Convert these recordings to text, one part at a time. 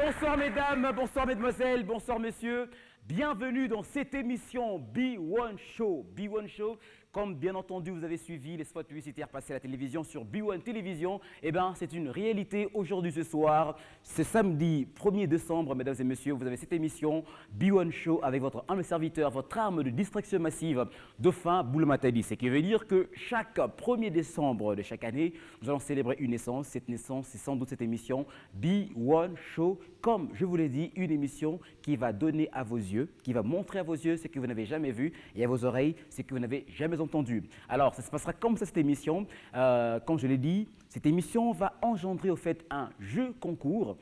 Bonsoir mesdames, bonsoir mesdemoiselles, bonsoir messieurs. Bienvenue dans cette émission B1 Show. B1 Show, comme bien entendu vous avez suivi les spots publicitaires passés à la télévision sur B1 Télévision, eh bien c'est une réalité aujourd'hui ce soir. C'est samedi 1er décembre, mesdames et messieurs, vous avez cette émission B1 Show avec votre humble serviteur, votre arme de distraction massive, Dauphin Boulamatadi. Ce qui veut dire que chaque 1er décembre de chaque année, nous allons célébrer une naissance. Cette naissance, c'est sans doute cette émission B1 Show. Comme je vous l'ai dit, une émission qui va donner à vos yeux, qui va montrer à vos yeux ce que vous n'avez jamais vu et à vos oreilles ce que vous n'avez jamais entendu. Alors, ça se passera comme ça cette émission. Comme je l'ai dit, cette émission va engendrer au fait un jeu concours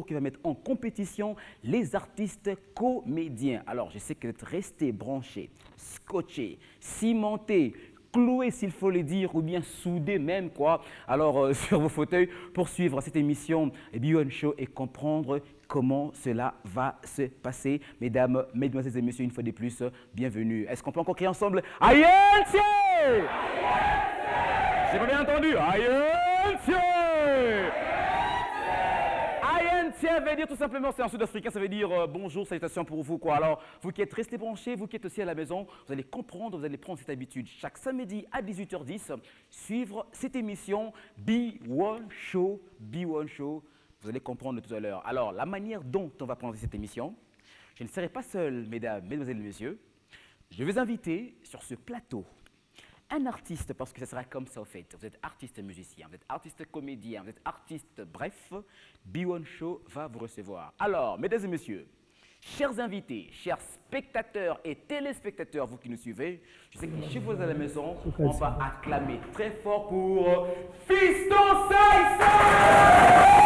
qui va mettre en compétition les artistes comédiens. Alors, je sais que vous êtes restés branchés, scotchés, cimentés, cloué s'il faut le dire, ou bien soudé même, quoi. Alors, sur vos fauteuils, pour suivre cette émission B1 Show et comprendre comment cela va se passer. Mesdames, mesdemoiselles et messieurs, une fois de plus, bienvenue. Est-ce qu'on peut encore crier ensemble Aïe-Tié! J'ai pas bien entendu Aïe-Tié! Aïe-Tié veut dire tout simplement, c'est un sud-africain, ça veut dire bonjour, salutations pour vous, quoi. Alors, vous qui êtes restés branchés, vous qui êtes aussi à la maison, vous allez comprendre, vous allez prendre cette habitude. Chaque samedi à 18h10, suivre cette émission B1 Show, B1 Show. Vous allez comprendre tout à l'heure. Alors, la manière dont on va prendre cette émission, je ne serai pas seul, mesdames, mesdemoiselles et messieurs. Je vais inviter sur ce plateau un artiste, parce que ça sera comme ça au fait. Vous êtes artiste musicien, vous êtes artiste comédien, vous êtes artiste, bref, B1 Show va vous recevoir. Alors, mesdames et messieurs, chers invités, chers spectateurs et téléspectateurs, vous qui nous suivez, je sais que chez vous à la maison, on va acclamer très fort pour Fiston Saïssa!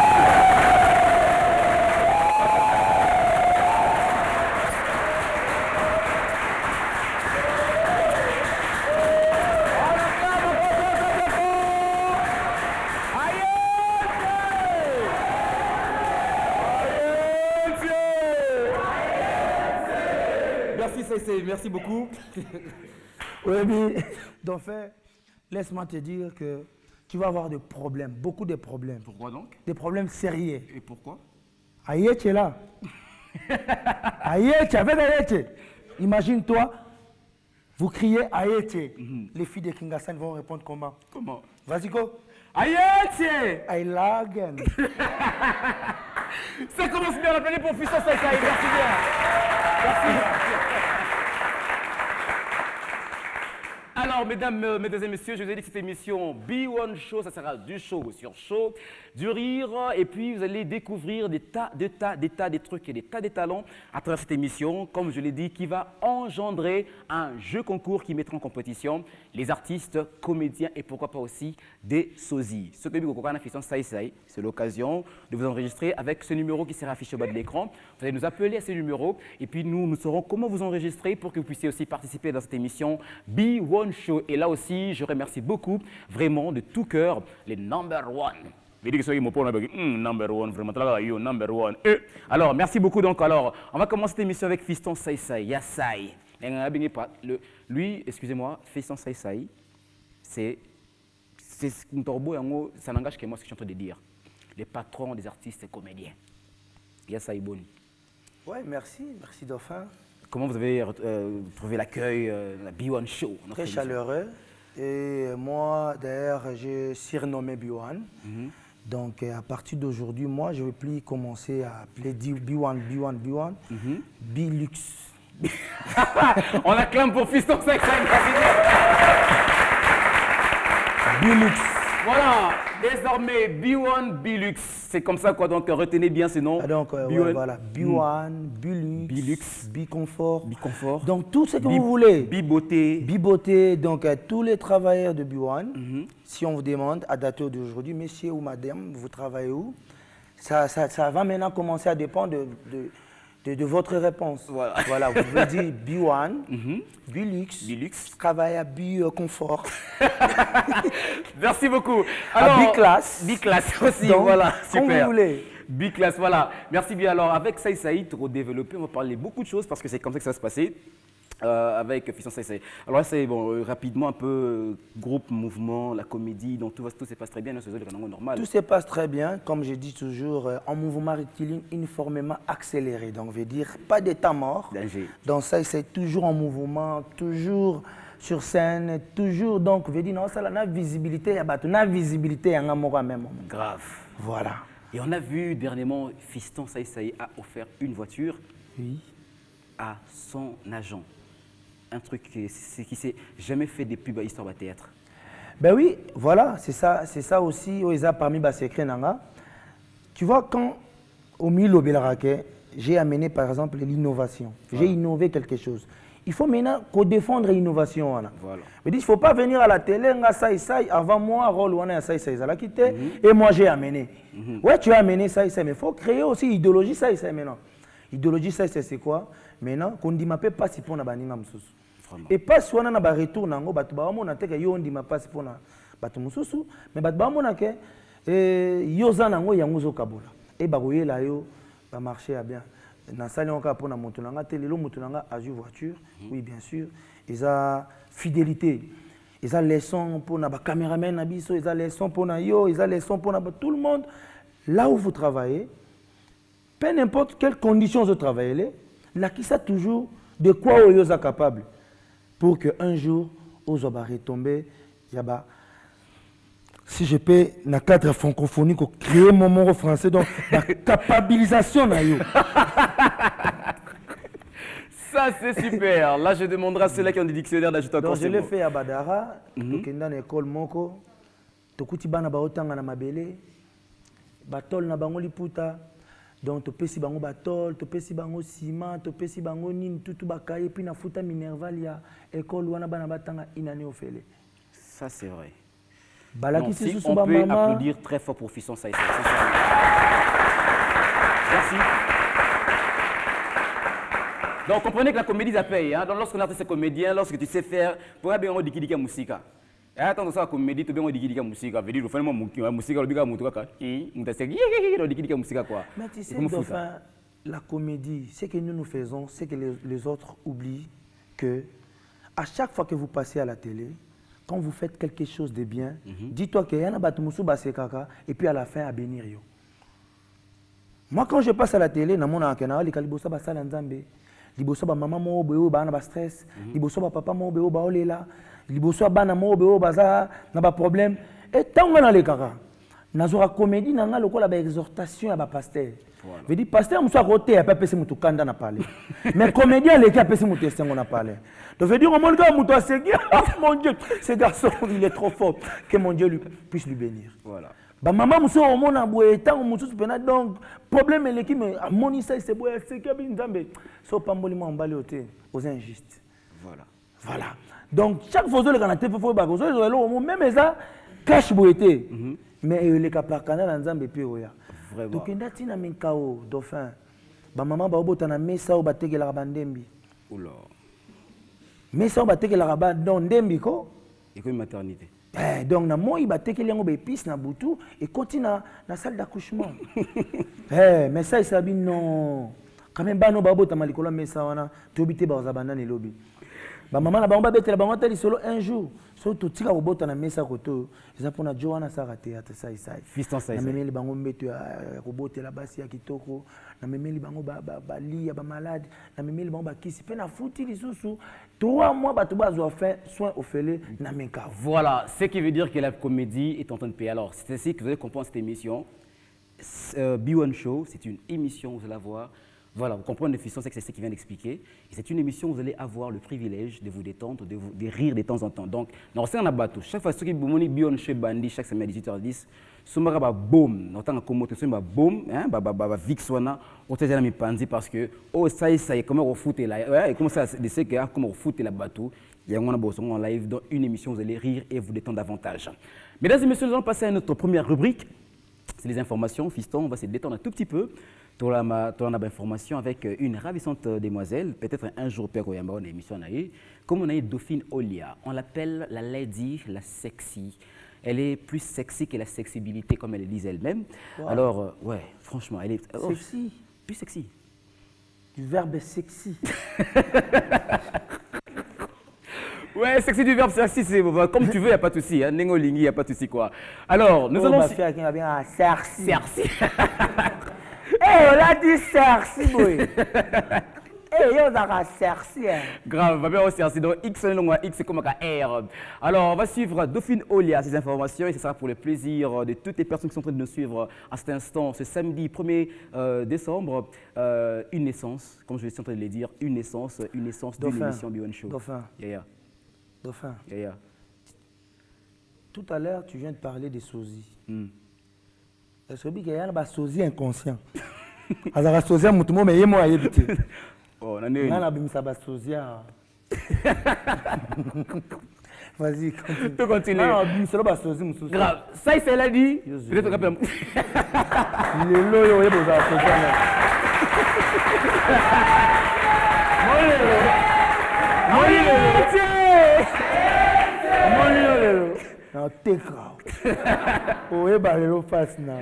Merci beaucoup. Oui, mais Dauphin, laisse-moi te dire que tu vas avoir des problèmes, beaucoup de problèmes. Pourquoi donc? Des problèmes sérieux. Et pourquoi? Aïe, tu es là. Aïe, tu avais Aïe. Imagine-toi, vous criez Aïe, tu es. Les filles de Kingassan vont répondre comment? Comment? Vas-y, go. Aïe, tu es. I lagen. Ça commence bien, l'appeler pour Fiston Saïssa. Merci bien. Merci. Alors, mesdames, mesdames et messieurs, je vous ai dit que cette émission B1 Show, ça sera du show sur show, du rire, et puis vous allez découvrir des trucs et des tas de talents à travers cette émission, comme je l'ai dit, qui va engendrer un jeu concours qui mettra en compétition les artistes, comédiens et pourquoi pas aussi des sosies. Ce que c'est l'occasion de vous enregistrer avec ce numéro qui sera affiché au bas de l'écran. Vous allez nous appeler à ce numéro et puis nous saurons comment vous enregistrer pour que vous puissiez aussi participer dans cette émission B1 Show. Et là aussi, je remercie beaucoup, vraiment de tout cœur, les number one. Number one, vraiment, number one. Alors, merci beaucoup. Donc, alors, on va commencer cette émission avec Fiston Saïssa, Yassai. Lui, excusez-moi, Fiston Saïssa, c'est ça n'engage que moi ce que je suis en train de dire. Les patrons des artistes et comédiens. Yassai Boni. Oui, merci Dauphin. Comment vous avez trouvé l'accueil, la B1 Show? Très chaleureux. Et moi, d'ailleurs, j'ai surnommé B1. Donc, à partir d'aujourd'hui, moi, je ne vais plus commencer à appeler B1, B-Lux. On acclame pour Fiston Saïssa. B-Lux. Voilà, désormais B1, B-Lux. C'est comme ça, quoi. Donc, retenez bien ce nom. Ah donc, ouais, voilà. B1, B-Lux, B-Confort. B-Confort. Donc, tout ce que vous voulez. B-Beauté. B-Beauté. Donc, tous les travailleurs de B1, si on vous demande à dater d'aujourd'hui, monsieur ou madame, vous travaillez où? Ça va maintenant commencer à dépendre de votre réponse. Voilà, vous pouvez dire B1, B-Lux, travaille à B-Confort. Merci beaucoup. Alors, B-Class. B-Class aussi, donc, voilà, super. Comme vous voulez. B-Class, voilà. Merci bien. Alors, avec Saïssa, pour développer, on va parler beaucoup de choses parce que c'est comme ça que ça va se passer. avec Fiston Saïsaï. Alors là, c'est bon, rapidement un peu groupe, mouvement, la comédie, donc tout se passe très bien, c'est normal. Tout se passe très bien, comme je dis toujours, en mouvement rectiligne uniformément accéléré. Donc, veut dire pas d'état mort. Danger. Donc ça, c'est toujours en mouvement, toujours sur scène, toujours. Donc, veut dire non, ça la visibilité, il y a la visibilité en amour même. Grave. Voilà. Et on a vu dernièrement, Fiston Saïsaï a offert une voiture à son agent. Un truc qui s'est jamais fait des pubs à Histoire de Théâtre. Ben oui, voilà, c'est ça aussi, parmi les secrets. Tu vois, quand au milieu de j'ai amené par exemple l'innovation, j'ai innové quelque chose. Il faut maintenant qu'on défendre l'innovation. Voilà. Il ne faut pas venir à la télé, avant moi, rôle et moi j'ai amené. Ouais, tu as amené ça, mais il faut créer aussi idéologie ça maintenant. Idéologie ça, c'est quoi? Maintenant, qu'on dit ma paix pas si pour na baninga msusu. Et pas si on a un retour, on a dit yo on dit ma passe pour na batu msusu, mais on ke yo za nango yango zo kabola. Et baroye la yo va marcher à bien. Dans ça on ka pour na moto nanga telelo moto nanga a voiture, oui bien sûr. Ils a fidélité. Ils a leçon pour na ba caméraman na biso, ils a leçon pour na yo, ils a leçon pour na tout le monde. Là où vous travaillez, peu n'importe quelles conditions vous travaillez, là qui ça toujours de quoi vous êtes capable pour qu'un jour vous allez retomber. Si je peux, dans le cadre francophonie, créer mon mot français, donc la capabilisation. Ça c'est super. Là je demanderai à ceux-là qui ont des dictionnaires d'ajouter encore. Donc je l'ai fait à Badara, dans l'école Moko, Tokuti bana baotanga na mabele, batol na bango liputa. Donc, tu peux si bango batol, tu peux si bango ciment, tu peux si bango nin, tout bakaye, puis na futa minerval ya école wana bana batanga inane ofele. Ça c'est vrai. Balaki si on peut applaudir très fort pour Fiston Saïsaï. Merci. Donc, comprenez que la comédie ça paye. Hein? Donc, lorsqu'on a ces comédiens, lorsque tu sais faire, pour bien on dit qu'il y a musique. Attends, ça comédie, tu bien on dit qu'il y a musique. Veut dire, finalement, musique, le biga mutuka ka. Mais tu sais, Dauphin, la comédie, ce que nous faisons, c'est que les autres oublient que à chaque fois que vous passez à la télé, quand vous faites quelque chose de bien, dis-toi qu'il y a un batumusu basekaka et puis à la fin à bénir yo. Moi, quand je passe à la télé, na mona akena li kalibosa basala nzambe, liboso ba maman mo beo ba na ba stress, liboso ba papa mo beo ba olela. Liboso bana mo beo baza na ba problème et tant na le kaka nazora comédie nanga lokola ba exhortation ya ba pasteur veut dire pasteur muso côté a pas pese mutu kanda na parler mais comédien le qui a pese mutu esengo na parler donc veut dire on monte comme mutu asegi mon Dieu ce garçon il est trop fort que mon Dieu puisse lui bénir voilà ba maman muso o mona boye tant mutu pena donc problème le qui me amoni ça c'est boye c'est que binzambe so pamboli mo mbali oté aux injustes voilà. Donc, chaque fois que vous avez fait, même ça, cache boité. Mais il est capable de faire un peu. Donc, il y a un peu de dauphin. Maman, il y a un mesa ou bateke la bandembi. Mesa ou bateke la bandembi ko. Et comme maternité. Donc, na moi il bateke les épices na butu et continue dans la salle d'accouchement. Mais ça il s'habille non. Quand même bano babo tamalikolo mesa wana, tu obité bazabana ni lobby. Maman na bango betela bango tali solo un jour so to tika robota na mesa koto eza pona Joana Sara théâtre ça Fiston Saïsaï na memeli bango mbeto ya robotela basi ya kitoko na memeli bango ba lia ba malade na memeli bango ba kisi pe na futi lisusu 3 mois bato bazwa fin soin ofele na menka. Voilà, ce qui veut dire que la comédie est en train de payer. Alors c'est ainsi que vous allez comprendre cette émission. B1 Show, c'est une émission, vous allez voir. Voilà, vous comprenez, Fiston, c'est ce qu'il vient d'expliquer. Et c'est une émission où vous allez avoir le privilège de vous détendre, de rire de temps en temps. Donc, dans ce bateau, chaque fois que vous avez Bion chez Bandi, chaque semaine à 18h10, Soumara va boum, dans le temps que vous boum, va vixwana, au tête de la pandi parce que, oh, ça y est, comment on fout là, et comment ça, c'est que, comment on fout la bateau, il y a un en live dans une émission, vous allez rire et vous détendre davantage. Mesdames et messieurs, nous allons passer à notre première rubrique. C'est les informations. Fiston, on va se détendre un tout petit peu. Tu as une information avec une ravissante demoiselle. Peut-être un jour, on a une émission. Comme on a eu Dauphine Olia, on l'appelle la lady, la sexy. Elle est plus sexy que la sexibilité, comme elle le disait elle-même. Wow. Alors, ouais, franchement, elle est... Sexy. Plus sexy. Du verbe sexy. Ouais, sexy du verbe sexy, c'est comme tu veux, il n'y a pas de souci. Hein. Nengolingi, il n'y a pas de souci, quoi. Alors, nous allons... faire qui bien à Cercy. Cercy. Eh, on a dit Cercy, boy. Eh, on a Cercy. Grave, va bien au Cercy. Donc, X, X, c'est comme un R. Alors, on va suivre Dauphine Olia, ces informations, et ce sera pour le plaisir de toutes les personnes qui sont en train de nous suivre à cet instant, ce samedi 1er décembre. Une naissance, comme je suis en train de le dire, une naissance d'une émission B1 Show. Dauphin. Yeah. Dauphin. Yeah. Tout à l'heure, tu viens de parler des sosies. Est-ce qu'il y a un sosie inconscient? Alors, sosie, je mais il moi habité. Oh, on est. Sosie. Vas-y, continue. Tu peux continuer. Grave. Ça, il l'a dit. Peut-être qu'on peut. Il est là, il est beau, non, t'es grave. Oui, bah, le face now.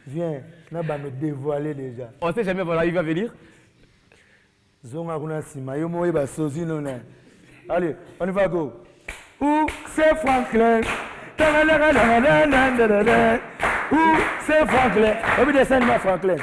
Viens, on va nous dévoiler déjà. On ne sait jamais, voilà, il va venir. Zonga kuna sima, yo moi ba sozi non. Allez, on y va go. Où c'est Franklin? Où c'est Franklin? On va descendre ma Franklin.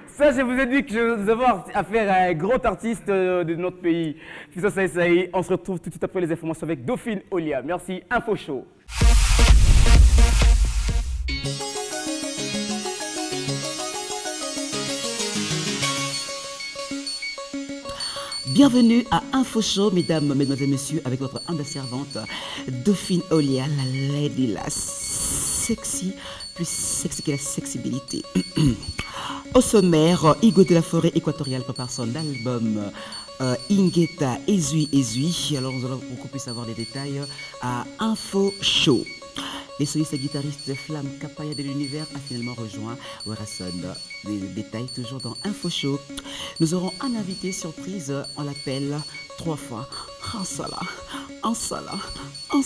Ça, je vous ai dit que je vais avoir affaire à un gros artiste de notre pays. Puis ça y est, on se retrouve tout de suite après les informations avec Dauphine Olia. Merci, Info Show. Bienvenue à Info Show, mesdames, mesdemoiselles, messieurs, avec votre humble servante, Dauphine Olia, la lady, la sexy, plus sexy que la sexibilité. Au sommaire, Igo de la Forêt équatoriale prépare son album Ingeta Ezui Ezui. Alors nous allons beaucoup plus savoir les détails à Info Show. Les solistes guitaristes Flamme Kapaya de l'univers a finalement rejoint Werason. Les détails toujours dans Info Show. Nous aurons un invité surprise, on l'appelle 3 fois Ansala. On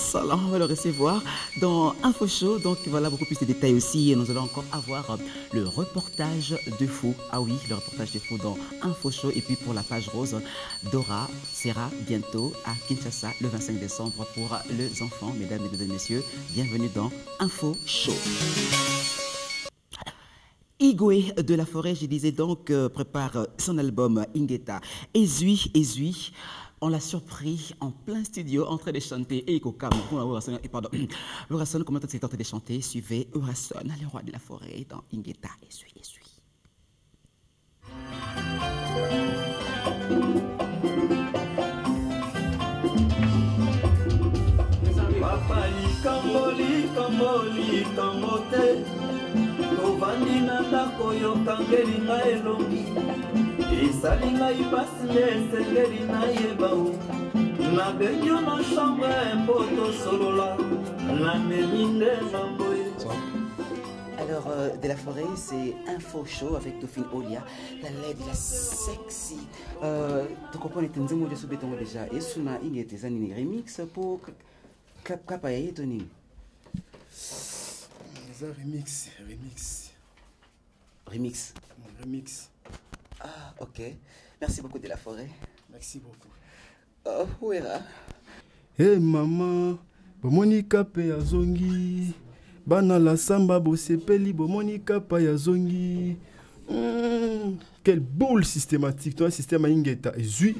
va le recevoir dans Info Show. Donc voilà beaucoup plus de détails aussi. Et nous allons encore avoir le reportage de fou. Ah oui, le reportage de fou dans Info Show. Et puis pour la page rose, Dora sera bientôt à Kinshasa le 25 décembre pour les enfants. Mesdames et messieurs, bienvenue dans Info Show. Igwe de la Forêt, je disais donc, prépare son album Ingeta Ezui Ezui. On l'a surpris en plein studio en train de chanter. Et pardon, Werason, comment tu es en train de chanter? Suivez Werason, le roi de la forêt, dans Ingeta Ezui Ezui. Tovandi na ndako yokangeli nga elongi esali ngai pasi nde esengeli nayeba o nabengi yo na chambre mpo tosolola namemi nde namboye. Alors, de la Forêt, c'est Info Show avec Dauphine Olia, la lady, la sexy. Tu comprends, tu as déjà. Et tu as une remix pour Kapaya et Tony. Remix. Ah, ok. Merci beaucoup de la Forêt. Merci beaucoup. Oh, Ouera. Hey maman, bomoni kape ya zongi. Bana la samba bosepeli bomoni kapa ya zongi. Quelle boule systématique. Toi, système à Ingeta Ezui.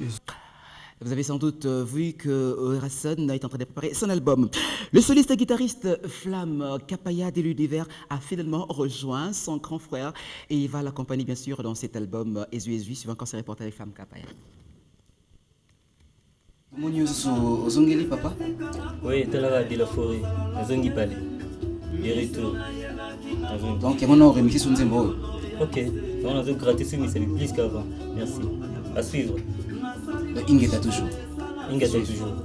Vous avez sans doute vu que Werason est en train de préparer son album. Le soliste guitariste Flamme Kapaya de l'univers a finalement rejoint son grand frère et il va l'accompagner bien sûr dans cet album Ezui Ezui, suivant quand c'est reporté avec Flamme Kapaya. Mon news Zongeli papa? Oui, tu l'as dit la forêt, Zongi Palais. Et retour. Donc, il y a un remix sur Nzembo. Ok, on a gratis, mais c'est plus qu'avant. Merci. À suivre. Ingeta toujours. Ingeta toujours.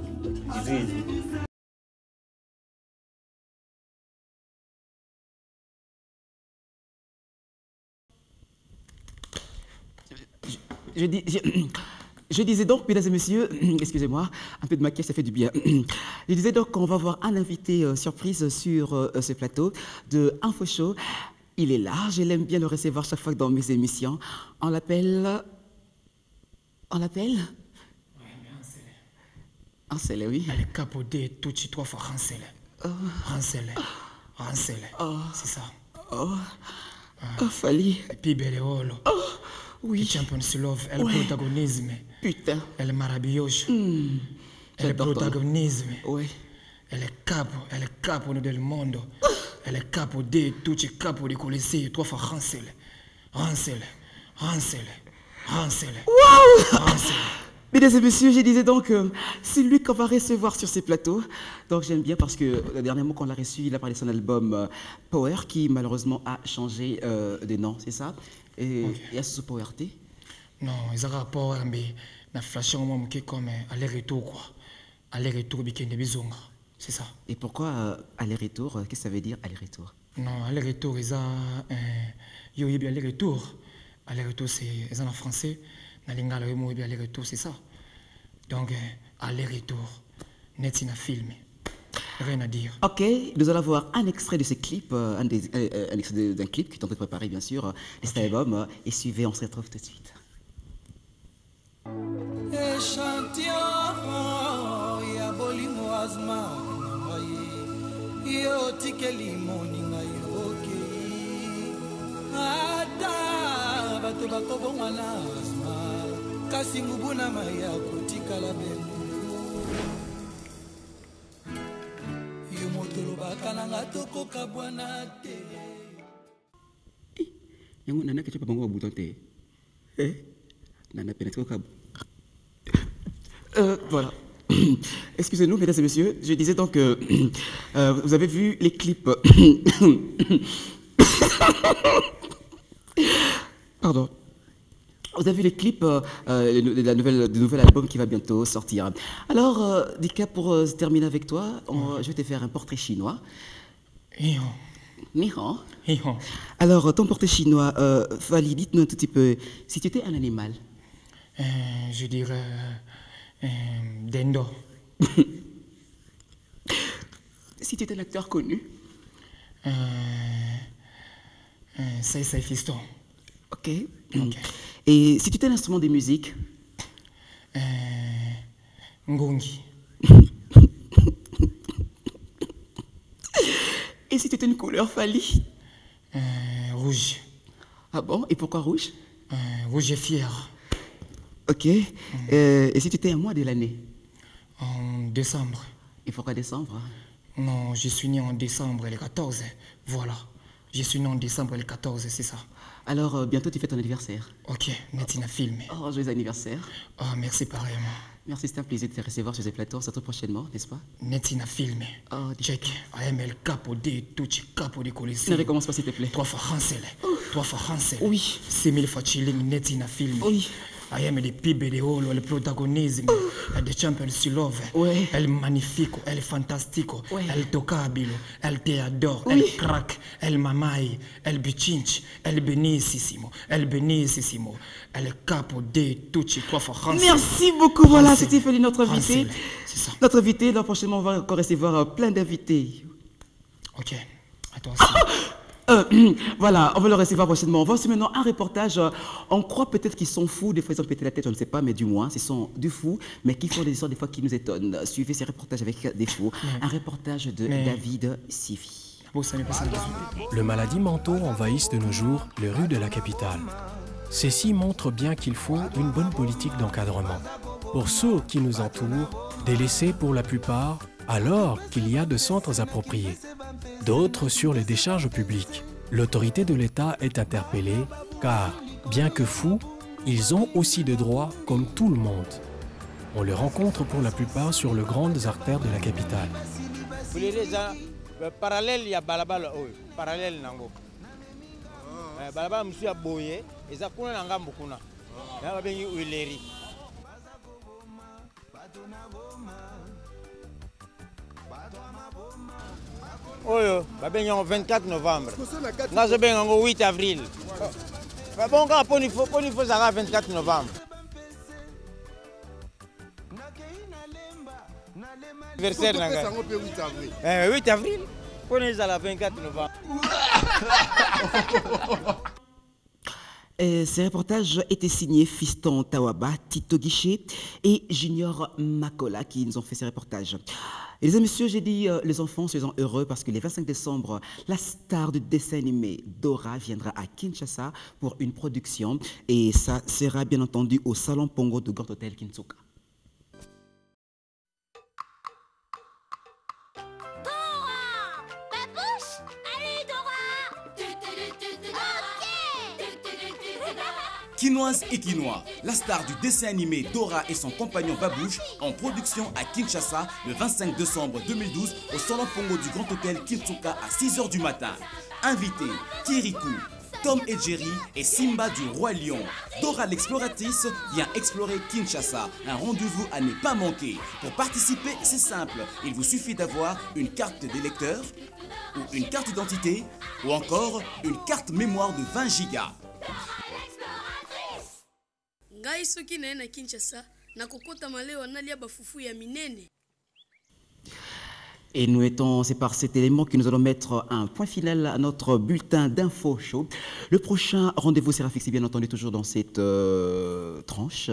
Je disais donc, mesdames et messieurs, excusez-moi, un peu de maquillage, ça fait du bien. Je disais donc qu'on va avoir un invité surprise sur ce plateau de Info Show. Il est là, je l'aime bien le recevoir chaque fois dans mes émissions. On l'appelle... On l'appelle Rancel, oui. Elle est capodée, tout trois fois Rancel. Rancel. Rancel. C'est ça. Fali. Et puis Beleolo. Oui. Champions Love, elle protagonisme. Putain. Elle est marabillage. Elle est protagonisme. Oui. Elle est capo del monde. Elle est capodée, tout capo de Colisée, trois fois Rancel. Rancel. Rancel. Rancel. Wow. Rancel. Mesdames et messieurs, je disais donc, c'est lui qu'on va recevoir sur ces plateaux. Donc j'aime bien parce que dernièrement qu'on l'a reçu, il a parlé de son album Power qui malheureusement a changé de nom, c'est ça? Et il y a ce Power T? Non, ils ont Power, mais la flash comme aller-retour quoi. Aller-retour, c'est ça. Et pourquoi aller-retour? Qu'est-ce que ça veut dire aller-retour? Non, aller-retour, ils ont aller-retour. Aller-retour, c'est en français. Aller-retour, c'est ça. Donc, aller-retour. Net in a film. Rien à dire. Ok, nous allons voir un extrait de ce clip, un extrait d'un clip qui est en train de préparer, bien sûr, de cet album. Et suivez, on se retrouve tout de suite. bato bakobongwa na asma kasi ngubuna maya kotikala bembu yo motolo bakananga tokoka bwana te yango nana kecha papango bouton te nana pénétre ka voilà. Excusez-nous, mesdames et messieurs, je disais donc que vous avez vu les clips. Pardon. Vous avez vu les clips du nouvel album qui va bientôt sortir. Alors, Dika, pour terminer avec toi, je vais te faire un portrait chinois. Nihon. Alors, ton portrait chinois, Fali, dites-nous un tout petit peu, si tu étais un animal. Je dirais Dendo. Si tu étais un acteur connu. C'est Fiston. Ok. Et si tu étais un instrument de musique? Ngongi. Et si tu étais une couleur, Fali? Rouge. Ah bon? Et pourquoi rouge? Rouge et fier. Ok. Et si tu étais un mois de l'année? En décembre. Et pourquoi décembre? Non, je suis né en décembre le 14. Voilà. Je suis né en décembre le 14, c'est ça. Alors, bientôt tu fais ton anniversaire. Ok, Netina film. Oh, joyeux anniversaire. Oh, merci pareillement. Merci, c'était un plaisir de te recevoir sur ces plateaux. On se retrouve prochainement, n'est-ce pas? Netina film. Oh, check. AML capo de tuchi capo de colisée. Ne recommence pas s'il te plaît. 3 fois Hansel. 3 fois Hansel. Oui. 6000 fois chilling Netina film. Oui. I am the pibe de holo, le protagonisme, de Champions Love, ouais. El magnifico, El fantastico, ouais. El tocabilo, El teador, oui. El crack, El mamai, El bichinch, El benissimo, El capo de tutti, 3 fois Hansel. Merci beaucoup, voilà, c'était Fali, notre invité. C'est ça. Notre invité, là prochainement on va encore recevoir plein d'invités. Ok, à toi aussi. Voilà, on va le recevoir prochainement. On va aussi maintenant un reportage. On croit peut-être qu'ils sont fous, des fois ils ont pété la tête, je ne sais pas, mais du moins, ce sont du fou, mais qui font des histoires des fois qui nous étonnent. Suivez ces reportages avec des fous. Un reportage de David Sivi. Le maladies mentaux envahissent de nos jours les rues de la capitale. Ceci montre bien qu'il faut une bonne politique d'encadrement. Pour ceux qui nous entourent, délaissés pour la plupart, alors qu'il y a de centres appropriés. D'autres sur les décharges publiques. L'autorité de l'État est interpellée car, bien que fous, ils ont aussi des droits comme tout le monde. On les rencontre pour la plupart sur les grandes artères de la capitale. Parallèle, il y a balabala, parallèle nango. Balabala monsieur a boyé, et ça kuna nanga mukuna. Là bengi uileri. Oyo, babengi en 24 novembre. Ngazo bengi en 8 avril. Bon quand poni faut ça 24 novembre. Anniversaire nanga. 8 avril. Poni ça 24 novembre. Ces reportages étaient signés Fiston Tawaba, Tito Guichet et Junior Makola qui nous ont fait ces reportages. Et les messieurs, j'ai dit les enfants soyez heureux parce que le 25 décembre, la star du dessin animé Dora viendra à Kinshasa pour une production et ça sera bien entendu au Salon Pongo de Grand Hôtel Kinsuka. Quinoise et Quinois, la star du dessin animé Dora et son compagnon Babouche en production à Kinshasa le 25 décembre 2012 au Salon Pongo du Grand Hôtel Kinsuka à 6 h du matin. Invités, Kirikou, Tom et Jerry et Simba du Roi Lion. Dora l'exploratrice vient explorer Kinshasa. Un rendez-vous à ne pas manquer. Pour participer, c'est simple. Il vous suffit d'avoir une carte d'électeur ou une carte d'identité ou encore une carte mémoire de 20 gigas. Ngai soki na na Kinshasa na kokota maleo nalia bafufu ya minene. Et nous étant, c'est par cet élément que nous allons mettre un point final à notre bulletin d'info show. Le prochain rendez-vous sera fixé bien entendu toujours dans cette tranche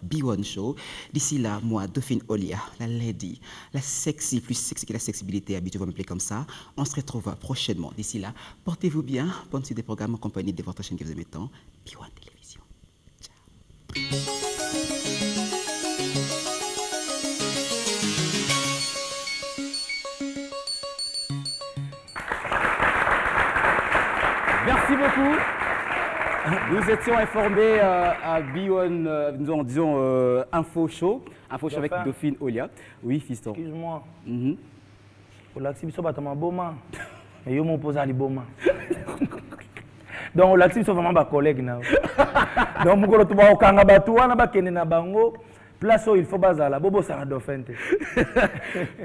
B1 Show. D'ici là, moi, Dauphine Olia, la lady, la sexy, plus sexy que la sexibilité, habituellement m'appeler comme ça. On se retrouve prochainement. D'ici là, portez-vous bien. Bonne suite des programmes en compagnie de votre chaîne que vous aimez tant, B1 Télévision. Merci beaucoup. Nous étions informés à B1, disons Info Show avec Dauphine Olia. Oui, fiston. Excuse-moi. Au laxi biso batama boma. Mais yo m'oppose à liboma. Donc au laxi biso vraiment ba collègue na. Donc mukolo tuba okanga batu wana bakene na bango. Place où il faut bazala. Bobo ça Dauphine.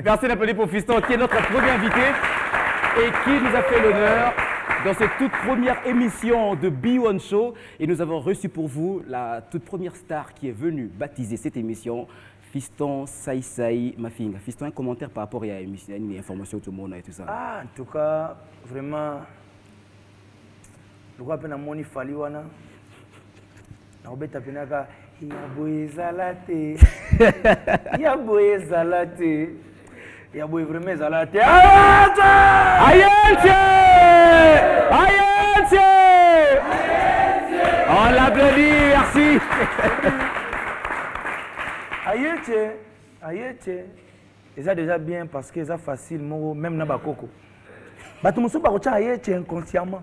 Merci d'appeler pour Fiston qui est notre premier invité et qui nous a fait l'honneur dans cette toute première émission de B1 Show. Et nous avons reçu pour vous la toute première star qui est venue baptiser cette émission, Fiston Saïsaï Mafinga. Fiston, un commentaire par rapport à une information tout le monde et tout ça. Ah, en tout cas, vraiment, je crois que je suis Faliwana. Je suis Yaboezalate. Yaboezalate. Yaboe vraiment Zalate. Aïe! On l'applaudit, merci. Aïe, et ça déjà bien parce que ça facile, même dans Bakoko. Bah tout le monde va aïe inconsciemment.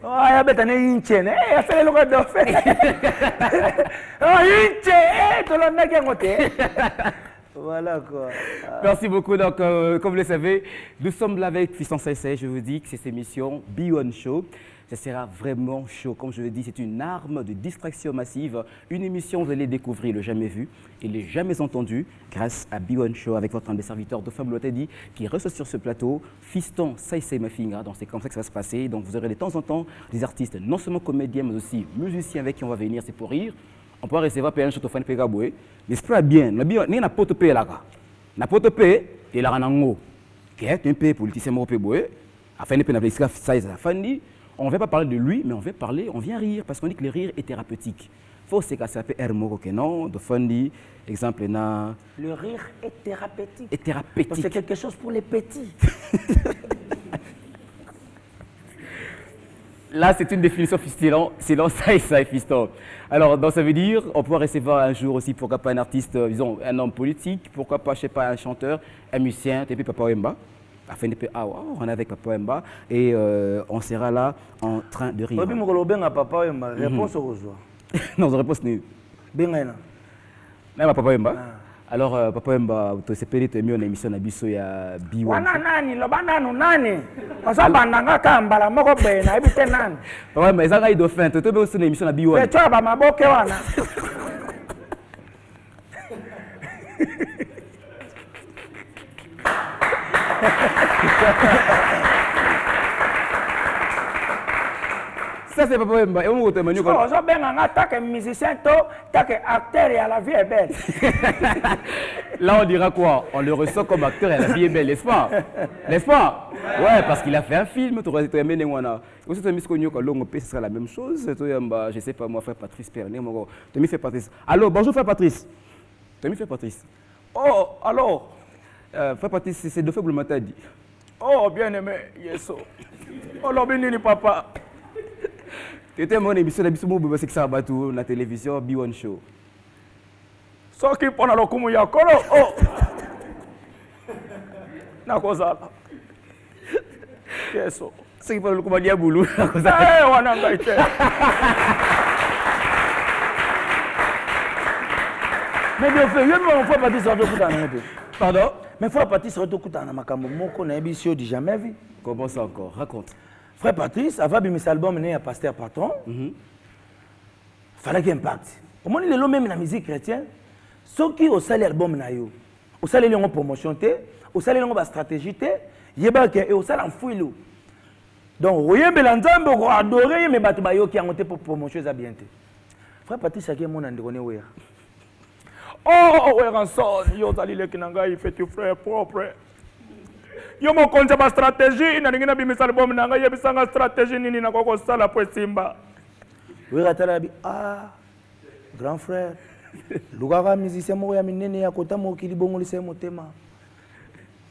Ah, il y a bête une chaîne, eh, ça le droit de faire. Ah, une chaîne, tout le monde qui est voilà quoi. Merci beaucoup. Donc, comme vous le savez, nous sommes là avec Fiston Saïsaï. Je vous dis que cette émission B1 Show, ça sera vraiment chaud. Comme je le dis, c'est une arme de distraction massive. Une émission, vous allez découvrir le jamais vu et le jamais entendu grâce à B1 Show avec votre humble serviteur Dauphine Blotedi qui reçoit sur ce plateau Fiston Saïsaï Mafinga. Donc, c'est comme ça que ça va se passer. Donc, vous aurez de temps en temps des artistes, non seulement comédiens, mais aussi musiciens avec qui on va venir. C'est pour rire. On peut recevoir un château de Pegaboué. Mais c'est pas bien. Ni na pote paye là. Na pote paye et la ranango. Qui est un peu politicien au Pegaboué. Afin de pénaliser ça, on ne va pas parler de lui, mais on vient rire parce qu'on dit que le rire est thérapeutique. Faut se casser un peu Hermo que non, de Fondi, exemple na. Le rire est thérapeutique. Est thérapeutique. C'est quelque chose pour les petits. Là, c'est une définition sinon ça et fiston. Alors, donc, ça veut dire, on pourra recevoir un jour aussi, pourquoi pas un artiste, disons, un homme politique, pourquoi pas, je sais pas, un chanteur, un musicien, et puis Papa Wemba. Afin de on est avec Papa Wemba et on sera là en train de rire. Papa Wemba, réponse au revoir. Non, réponse n'est pas. Même Papa Wemba. Alors, Papa Wemba, tu sais pas, tu as mis une émission à Bisso et à B1. Wana nani, lo banano nani. Parce que bandanga kambala moko bena, ebite nani. Papa Wemba, ça gagne Dauphine, tu as mis une émission à B1. Mais tu as ma boke wana. Ça, c'est Papa Wemba. Et on va Manu. Tant que musicien, tant que acteur et la vie est belle. Là, on dira quoi? On le ressent comme acteur et la vie est belle, n'est-ce pas? N'est-ce pas? Ouais, parce qu'il a fait un film. Tu aurais aimé Nengwana. Aussi, tu as mis ce qu'on y a ce sera la même chose. Je sais pas, moi, frère Patrice Pernet. Tu as mis fait Patrice. Allô, bonjour, frère Patrice. Tu as mis fait Patrice. Oh, alors. Frère Patrice, c'est de faible matin dit. Oh, bien aimé, Yeso. Oh, l'obéni, papa. Tu étais mon émission d'Abissimo, c'est que ça a battu la télévision B1 Show. Ce qui prend le coup, il y a encore. Oh! Na cosa. Yeso. Ce qui prend le coup, il y a boulot. Eh, on a été. Mais bien fait, il faut pas dire ça. Pardon? Mais il faut pas dire ça. On a jamais vu. Comment ça encore? Raconte. Frère Patrice, avant de mettre l'album à Pasteur Patron, il fallait qu'il y ait un impact. Au moins, il est même dans la musique chrétienne. Ceux qui ont salé l'album, au salé l'on promotion, au salé l'on stratégie, il y a au salé en fouille. Donc, vous voyez, l'ensemble, vous adorez, mais vous qui ont monté pour promotion, ça bien. Frère Patrice, c'est qui mon androné. Oh, ouais, rançon, yo, Zali, le Kinanga, il fait tout frère propre. Yo mo konja ba stratégie na ngina bi misal bom nanga yebisanga stratégie nini na koko sala po Simba. Oui ratala bi grand frère. Lugara musicien mo ya minene ya kota mo kili bongo lise motema.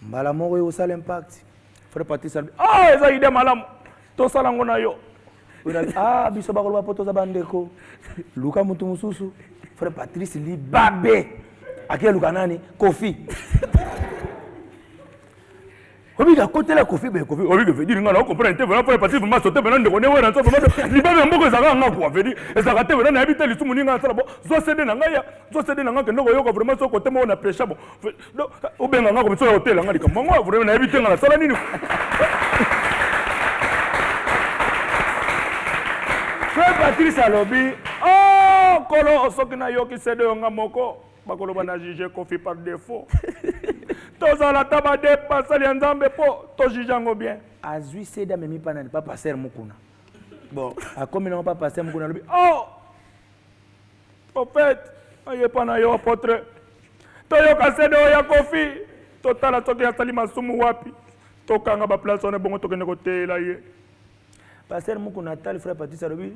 Mbala mo yo sala impact. Frère Patrice eza ide malam. To sala ngona yo. Oui biso ba ko ba poto za bandeko. Luka mutu mususu. Frère Patrice li babe. Akia luka nani? Kofi. Obi ka côté la Kofi ben Kofi obi que veut dire ngana comprendre te vraiment partir vraiment sauter maintenant de connaître ouais dans ça vraiment liba mboko ezaka nga quoi veut dire ezaka te vraiment na habiter li sumu ninga sala bon zo céder na nga ya zo céder na nga que ndoko yoko vraiment so côté mo na pressure bon obi nga comme ça hotel nga likamba ngo vraiment na habiter nga sala nini Frère Patrice alobi oh kolo osokina yoki céder nga moko bakolo bana juger Kofi par défaut. Tozala taba dépassé les nzambe po to jugeango bien. Azui seda memi pana pas passer mukuna. Bon, a comme non pas passer mukuna lobi. Oh! Au fait, aye pana yo apôtre. To yo kasede o ya Kofi. Totala toki ya salima sumu wapi. To kanga ba place on bongo to kene côté là ye. Passer mukuna tal frère Patrice lobi.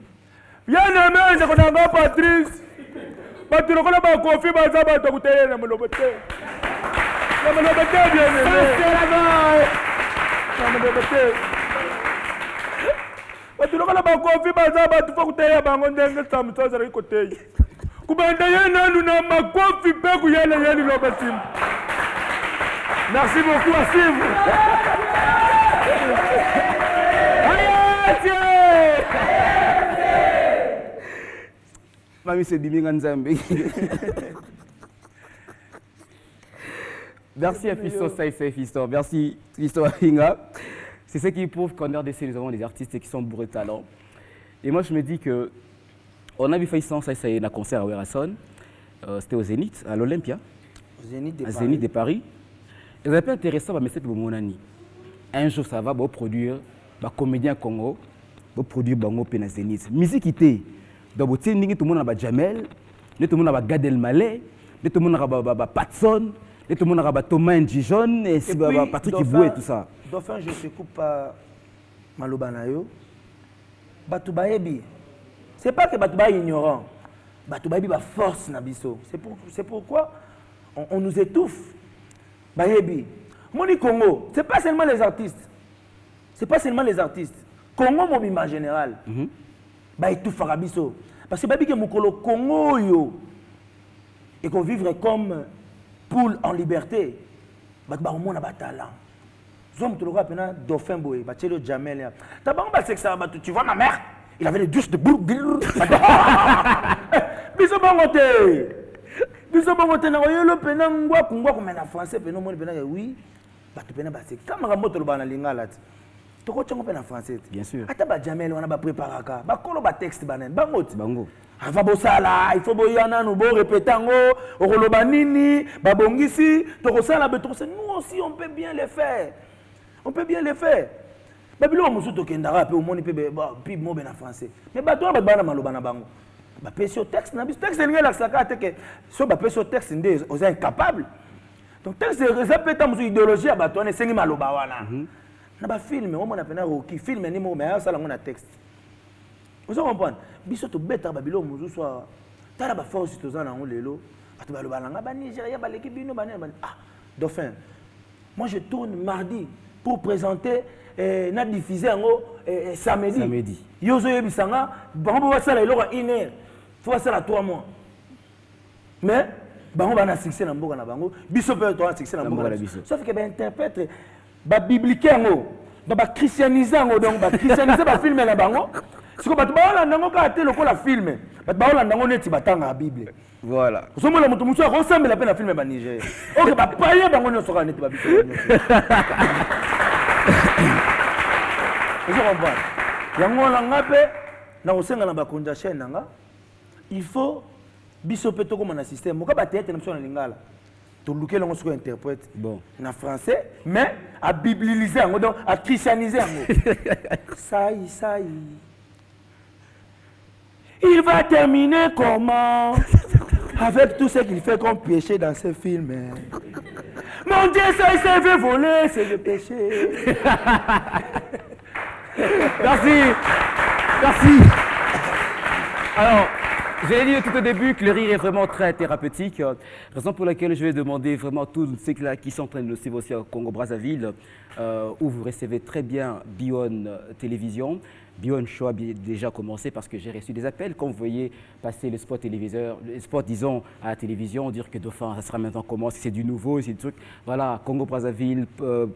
Bien aimé, je connais Patrice. Patrice ko ba Kofi ba za ba to kuteye na molobote. Bien aimé. Tu n'as pas confié à ça, tu faut que tu aies abandonné le temps, tu as côté. Merci beaucoup, Assim. Mamie, c'est Dimi Nzambe. Merci à Fiston Saïfé, Fiston. Merci, Fiston Hinga. C'est ce qui prouve qu'en RDC, nous avons des artistes qui sont bourrés de talent. Et moi, je me dis que on a vu Fiston Saïfé dans un concert à Werason. C'était au Zénith, à l'Olympia. Au Zénith de Paris. Zénith de Paris. Et c'est intéressant, mais c'est pour mon ami. Un jour, ça va produire un comédien Congo, produire un Open Zénith. Musique qui était. Donc, tout le monde a Jamel, tout le monde a Gad Elmaleh, tout le monde a Patson. Et tout le monde a Thomas Ndijon et Patrick Iboué et tout ça. Dauphin, je te coupe pas Malobanayo. Batoubaebi. C'est pas que Batouba est ignorant. Batoubaebi a force Nabiso. C'est pourquoi on nous étouffe. Baebi. Moni Congo, c'est pas seulement les artistes. C'est pas seulement les artistes. Congo Mobima en général. Bah étouffe Arabiso. Parce que Babi que Mokolo Congo yo. Et qu'on vivre comme poule en liberté, au moins un talent. Dauphin Boy, Jamel. Tu vois ma mère, il avait les douches de bourg. Biso bangote. Biso bangote na le penang ngwa kungwa comme en français penon mon penang oui. Batu penang basé. Kamera moto lo bana lingala. Toko tchongo penang français. Bien sûr. Ata ba Jamel on a ba préparaka. Ba kolo ba texte banen. Bangote. Bango. Ava bosala, il faut boyana nous bon répéter ngo, okoloba nini, babongisi, tokosala betokose. Nous aussi on peut bien les faire. On peut bien les faire. Babilo musuto kendara pe omoni pe pi mo ben en français. Mais bato ba bana maloba na bango. Ba pesi au texte na bis texte ngela saka te que so ba pesi au texte ndé aux incapables. Donc texte répète musu idéologie bato na sengi maloba wana. Na ba film o mona pena roki film ni mo mais ça la ngona texte. Vous comprenez? Biso to beta babilo musu so tala ba force to zana lelo. Bato baloba nga ba Nigeria ba l'équipe bino ba Dauphin. Moi je tourne mardi pour présenter na diffuser samedi. Yozo yebisanga bango ba sala iloko 1 heure. Faut ça 3 mois. Mais bango ba na succès na mboka na bango, biso pe to na succès na mboka na biso. Sauf que ba interprète ba biblique ngo, ba christianiser ngo donc ba christianiser ba film na bango. Siko bato ba olanda ngo ka te lokola film. Bato ba olanda ngo neti batanga Bible. Voilà. Vous savez, le monsieur a ressemblé la peine à filmer le Niger. Ok, bah, pas y a bango sera net ba biso. Vous comprenez? Yango la ngape na osenga na bakonja chaîne nga. Il faut biso peto comme un système. Moka ba théâtre na biso na lingala. To luke longo soko interprète. Bon. Na français, mais à bibliser ngo donc à christianiser ngo. Ça. Il va terminer comment? Avec tout ce qu'il fait comme péché dans ce film. Mon Dieu, ça il s'est fait voler, c'est le péché. Merci. Alors, j'ai dit tout au début que le rire est vraiment très thérapeutique, raison pour laquelle je vais demander vraiment à tous ceux qui sont en train de nous suivre aussi au Congo-Brazzaville, où vous recevez très bien B1 Télévision. B1 Show a déjà commencé parce que j'ai reçu des appels. Quand vous voyez passer le spot téléviseur, le spot disons à la télévision, dire que Dauphin, ça sera maintenant comment, c'est du nouveau, c'est du truc. Voilà, Congo-Brazzaville,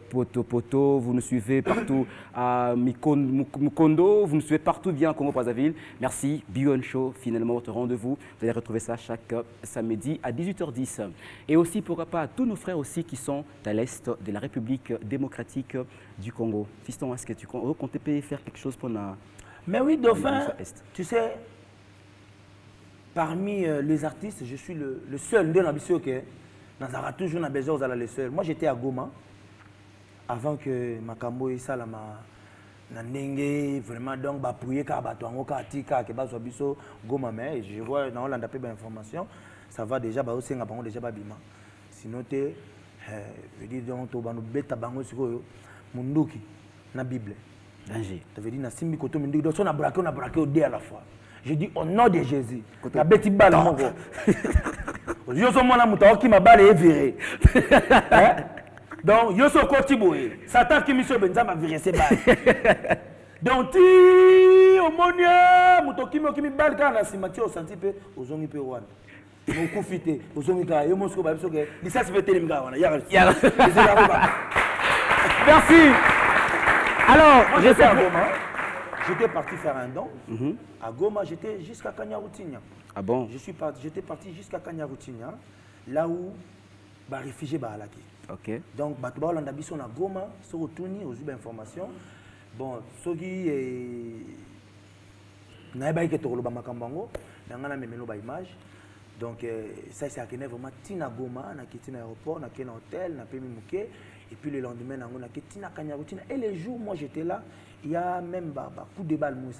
Poto, vous nous suivez partout à Mukondo, vous nous suivez partout bien à Congo-Brazzaville. Merci, B1 Show, finalement votre rendez-vous. Vous allez retrouver ça chaque samedi à 18h10. Et aussi, pourquoi pas, tous nos frères aussi qui sont à l'est de la République démocratique du Congo. Fiston, est-ce que tu comptes faire quelque chose pour la... Mais oui, Dauphin, tu sais, parmi les artistes, je suis le seul de l'ambition que Nazara toujours besoin aux le seul. Moi, j'étais à Goma avant que Makambo et Salama Nandenge vraiment donc bapouiller car batouango katika que baso biso Goma mais je vois dans Hollande peu d'informations, ça va déjà ba aussi ngabango déjà babima. Sinon te je dis donc to banu beta bango siko munduki na Bible. Danger. Ça veut dire na simbi koto munduki donc on a braqué au dé à la fois. Je dis au nom de Jésus. La bête balle mongo. Yo so mona muta ki mabale e viré. Donc yo so koti boye. Satan ki miso benza ma viré se balle. Donc ti omonia mutoki mo ki mi balle kana simati o senti pe ozongi pe wana. Mo kufite ozongi ka yo mosko ba biso ke licence pe tele mga wana. Ya. Merci. Alors, j'étais parti faire un don. À Goma, j'étais jusqu'à Kanyarutigna. Ah bon? J'étais parti jusqu'à Kanyarutigna, là où les réfugiés sont allés. Ok. Donc, les gens qui sont à Goma sont retournés aux informations. Bon, ceux qui n'ont pas été image. Donc, ça, c'est vraiment Tina Goma, on a quitté l'aéroport, on a quitté l'hôtel, on a payé Mouké. Et puis le lendemain, on a quitté Kanyarutigna. Et les jours, moi, j'étais là. Il y a même un coup de balle, moi,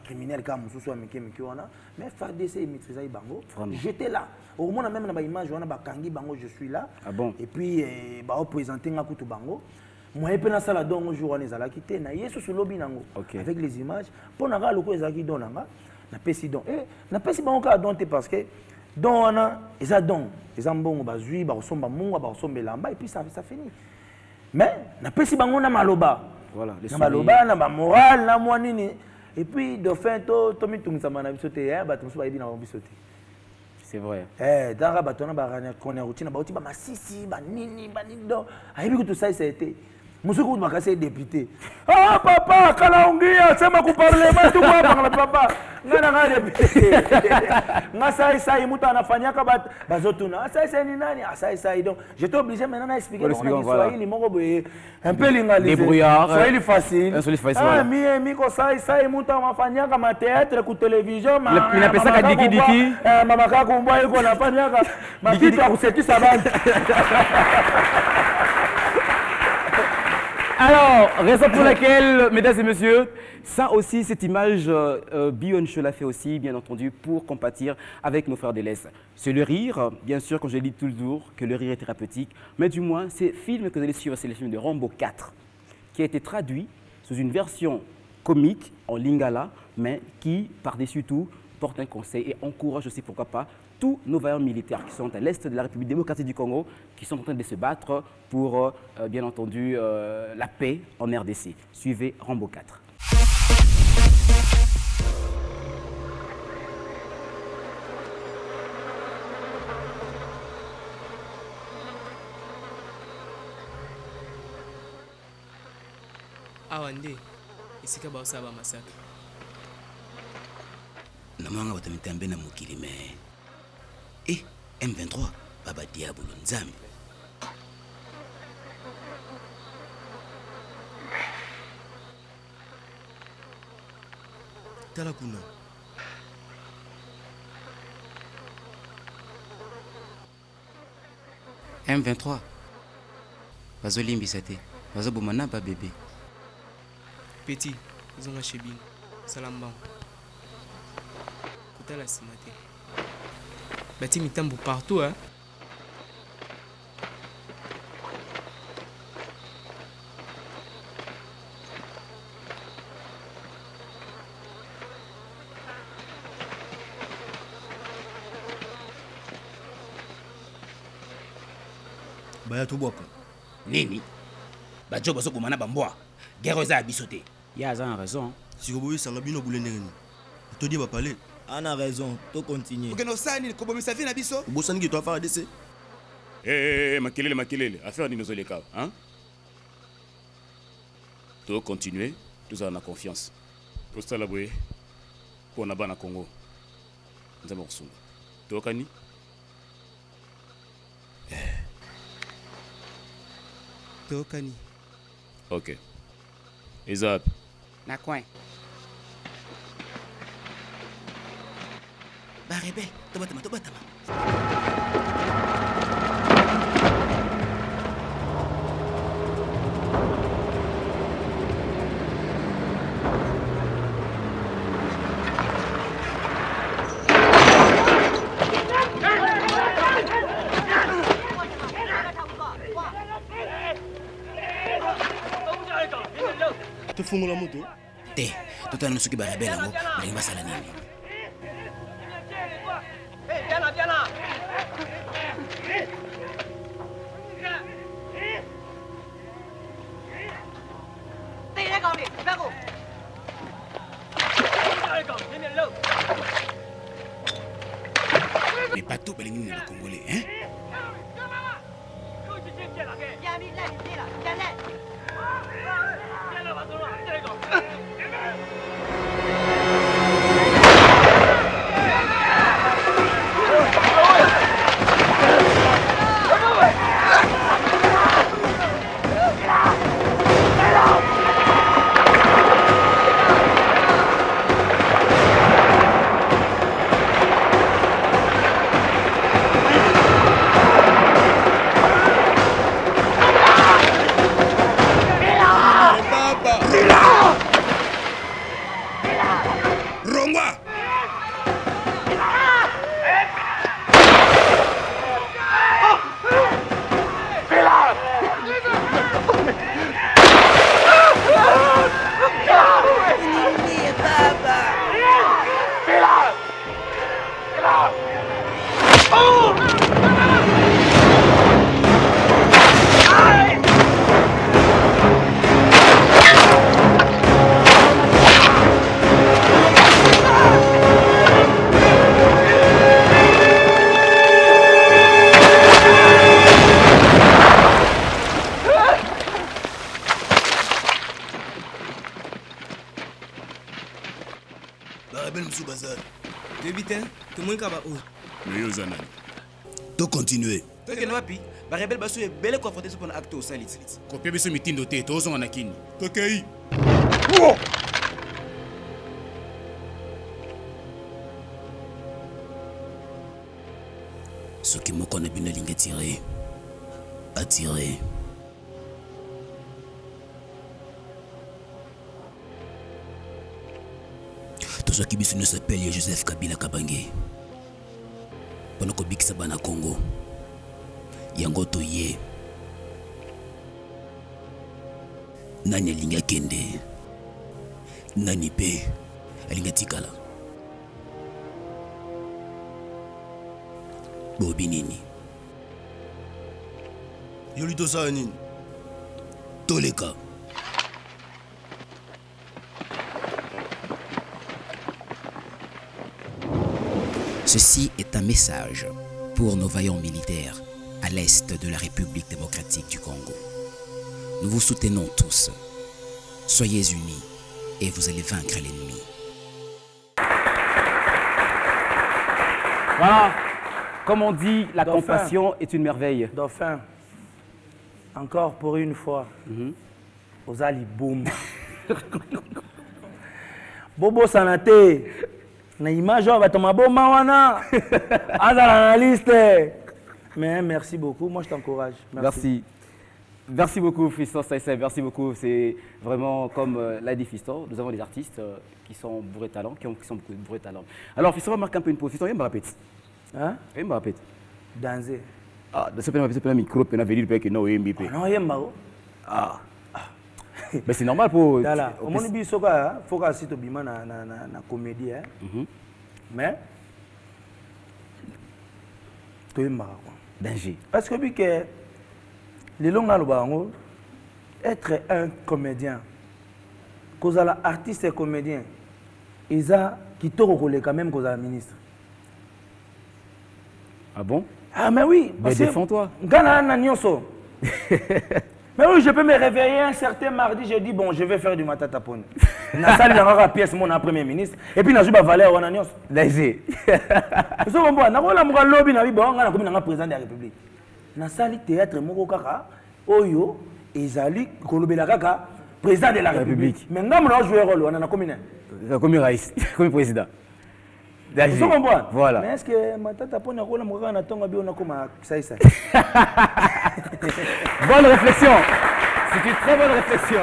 criminel, mais FARDC et maîtriser Bango. J'étais là. Au moins, même dans l'image, je suis là. Ah bon? Et puis, on présentait un coup de Bango. Moi, je suis là, donc, je suis quitté. Je suis lobby avec les images. Pour nous, je suis là. Na pesi don na pesi bango ka don te parce que don wana eza don eza mbongo bazui ba kosomba mungu ba kosomba lamba et puis ça finit mais na pesi bango na maloba voilà na maloba na ba moral na mwa nini et puis Dauphin to mitungisa mana biso te ba tumso ba ebina biso te c'est vrai dara ba tona ba rana kona routine ba oti ba masisi ba nini do ayebi ko tout ça a été Monsieur Koudmakase député. Ah papa, Kalaungia, c'est ma couparlement, tout moi par le papa. Nana député. Nasa Saï Moutana Fanyaka Bazotuna. Ça ni nani, ça donc. J'étais obligé maintenant d'expliquer comment Swahili, un peu l'ingalisé. Débrouillard. Swahili facile. Ah, Miko Saï Moutana Fanyaka, ma théâtre, coup télévision, ma. Il appelle ça Diki. Mamaka Kumba, il a Fanyaka. Ma petite, c'est qui ça va. Alors, raison pour laquelle, mesdames et messieurs, ça aussi, cette image, B1 l'a fait aussi, bien entendu, pour compatir avec nos frères de l'Est. C'est le rire, bien sûr, comme je dis toujours, que le rire est thérapeutique, mais du moins, ces films que vous allez suivre, c'est le film de Rambo 4, qui a été traduit sous une version comique en lingala, mais qui, par-dessus tout, porte un conseil et encourage aussi, pourquoi pas, tous nos vaillants militaires qui sont à l'est de la République démocratique du Congo, qui sont en train de se battre pour, bien entendu, la paix en RDC. Suivez Rambo 4. Awande, isika baosa ba massacre. Namanga batamitambe na mukili me. M23 baba diabolo nzambe. Tala kuna. M23 bazolimbisa te. Bazobomana ba bébé. Petit, zonga shebino. Salambang. Kutala simate. Bati mitambo partout, hein. Baya tobwaka. Nini? Bajo baso bomana bambwa. Guerre eza biso te. Ya a raison. Si Roboy sanga bino bulendengeni. To di ba parler. On a raison, to continue. Ok, no sani ko bomisa fi na biso. Bosani ki to afara DC. Makelele, affaire ni nozole ka, hein? To continuer, tous en a confiance. Pour ça la boye. Pour na bana Congo. Nzamba kusunga. To kani? Tokani. Ok. Isaac. Na coin. Ba rebelle, tobatama. Te fungola moto? Te, tout en soki ba rebelle ngo, ba basala nini? Viens là. Mais pas tout les Congolais, hein? To continuer. Toke wapi? Ba rebelle baso e belle ko affronter pour acte au salit. Kopia biso mitindo te to zonga na kini. Tokei. Ce qui me connaît bien ligne tirer. Attirer. nazwaki biso nyonso appel ya Joseph Kabila Kabange mpona kobikisa bana Congo yango toye nani alingi akende nani mpe alingi atikala bobi nini yoli tosala nini toleka. Ceci est un message pour nos vaillants militaires à l'est de la République démocratique du Congo. Nous vous soutenons tous. Soyez unis et vous allez vaincre l'ennemi. Voilà, comme on dit, la Dauphin. compassion est une merveille. Dauphin, encore pour une fois, aux Ali boum. Bobo Sanate, na image on va tomber bon mawana. Azala liste. Mais merci beaucoup, moi je t'encourage. Merci. Merci beaucoup, Fiston Saïsay, merci beaucoup. C'est vraiment comme l'a dit Fiston, nous avons des artistes qui sont bourrés de talent, qui sont beaucoup bourrés de talent. Alors, Fiston va marquer un peu une pause. Fiston, il me répète. Hein? Il me répète. Danser. Ah, c'est pas un micro, puis on a venir que non, il non, il m'a. Ah. Mais c'est normal pour. Voilà. Au moins, il faut que tu aies na comédie. Mais. Tu es marrant. Danger. Parce que les longs être un comédien, cause à l'artiste et comédien, ils ont qui te recollent quand même cause à la ministre. Ah bon? Ah mais oui. Mais défends-toi. Mais oui, je peux me réveiller un certain mardi, je dis bon, je vais faire du matatapone. Na salle dans pièce mon premier ministre et puis na juba Valère wana nyos. Danger. So bon, na kola mga lobby na bibo nga na komi na président de la République. Na salle théâtre moko kaka oyo ezali kolobela kaka président de la République. Mais ngam na jouer rôle wana na komi na. Comme raïs, comme président. Danger. So bon, voilà. Mais est-ce que matatapone na kola mga na tonga bi ona koma saïsa. Bonne réflexion. C'est une très bonne réflexion.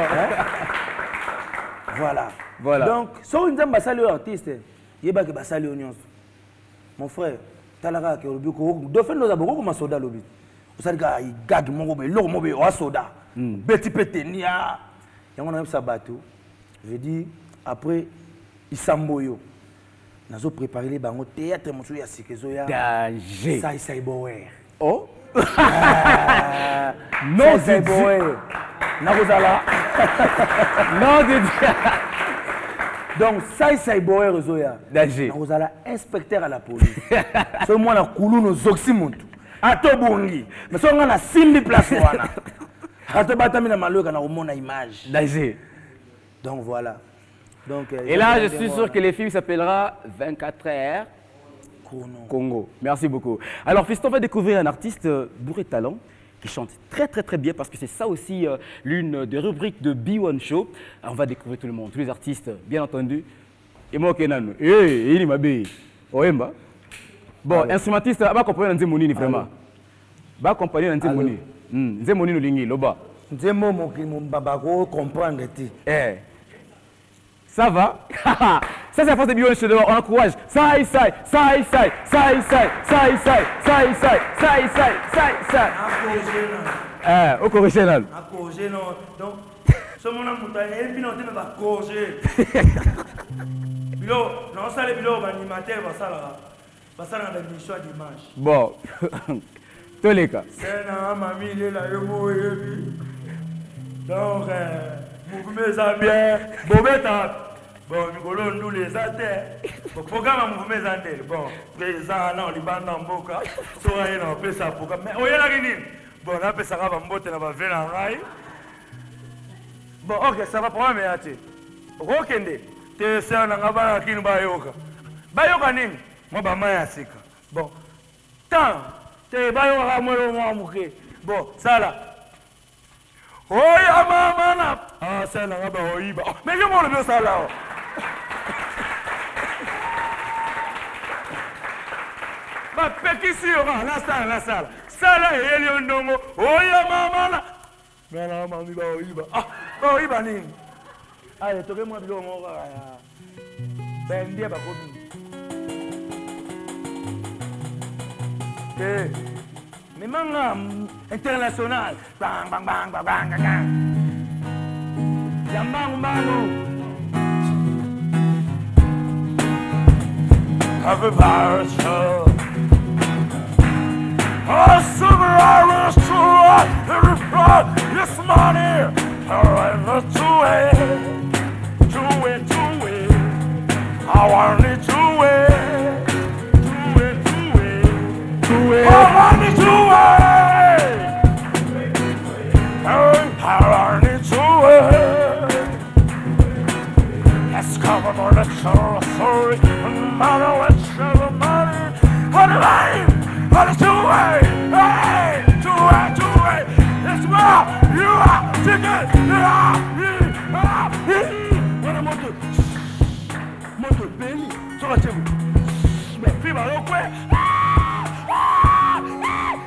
Voilà. Donc, si on a un artiste, il y a un oignon. Mon frère, tu as la Dauphin nous a beaucoup comme un soda. Vous savez qu'il gagne mon soda. Petit pétenia. Et on a un sabato. Je dis, après, il s'amboyo. Nous avons préparé les bangos théâtre, mon chou, il y a Sikezoya. Danger. Ça, il boer. Oh? Non, c'est boer. Narozala. Non, de Dieu. Donc, ça, c'est boer, Zoya. Danger. Narozala, inspecteur à la police. C'est moi, la koulou, nos oxymontu. Ato bongi. Mais si on a 6 000 places, Ato batami na malo, on a au moins une image. Danger. Donc, voilà. Donc, et là, je suis sûr que le film s'appellera 24 heures Congo. Merci beaucoup. Alors, Fiston va découvrir un artiste bourré de talent qui chante très très bien parce que c'est ça aussi l'une des rubriques de B1 Show. Alors, on va découvrir tout le monde, tous les artistes, bien entendu. Et moi, Kenan, il est ma bille. Oemba. Bon, instrumentiste, va comprendre Nzemoni vraiment. Va comprendre Nzemoni. Nzemoni no lingi loba. Nzemo mon babako comprendre ti. Ça va? Ça c'est la force de B1 Show, on encourage. Ça. Au correctionnel. Donc, ce mon montagne, et puis on te va corriger. Non, ça les bilans animateurs, ça la émission dimanche. Bon, tous les cas. C'est un mamie, il est là, donc, vous mes amis, Bobeta. Bon, nous nous les athées. Bon, programme vous mes amis. Bon, président, non, Liban Namboka. Soit il en fait ça pour. Mais où est la guinée? Bon, là, ça va m'emboter dans la veine en rail. Bon, ok, ça va pour moi, mais attends. Rokende, tu sais, on a un bas qui nous bayoka. Bayoka nini? Moi, bah, moi, c'est ça. Bon, tant, tu bayoka, moi, mouké. Bon, ça là. Oya mama! Ah, ça là, bah, oiba. Mais je m'en veux ça là. Bah, pétition, la salle. Ça là, il y a un nom. Oya mama! Mais là, mami, bah, oiba. Ah, oiba, nini? Allez, tu moi, bilou, mon gars. Ben dia bakomi. Eh. Memang international. Bang bang bang bang bang bang. Jambang bangu. Have a virus. Oh, super Irish tour. This money. Alright, let's do it. Do it, do it. I want it to it. Do it, do it. Do it. I want it to it. I want it to it. Let's cover for the sorry. No matter what the money. What the money? What is do it? Hey, do it, do it. It's well. You are chicken. You are. What am I doing? Moto belly. So I tell you. Mais puis ma loque.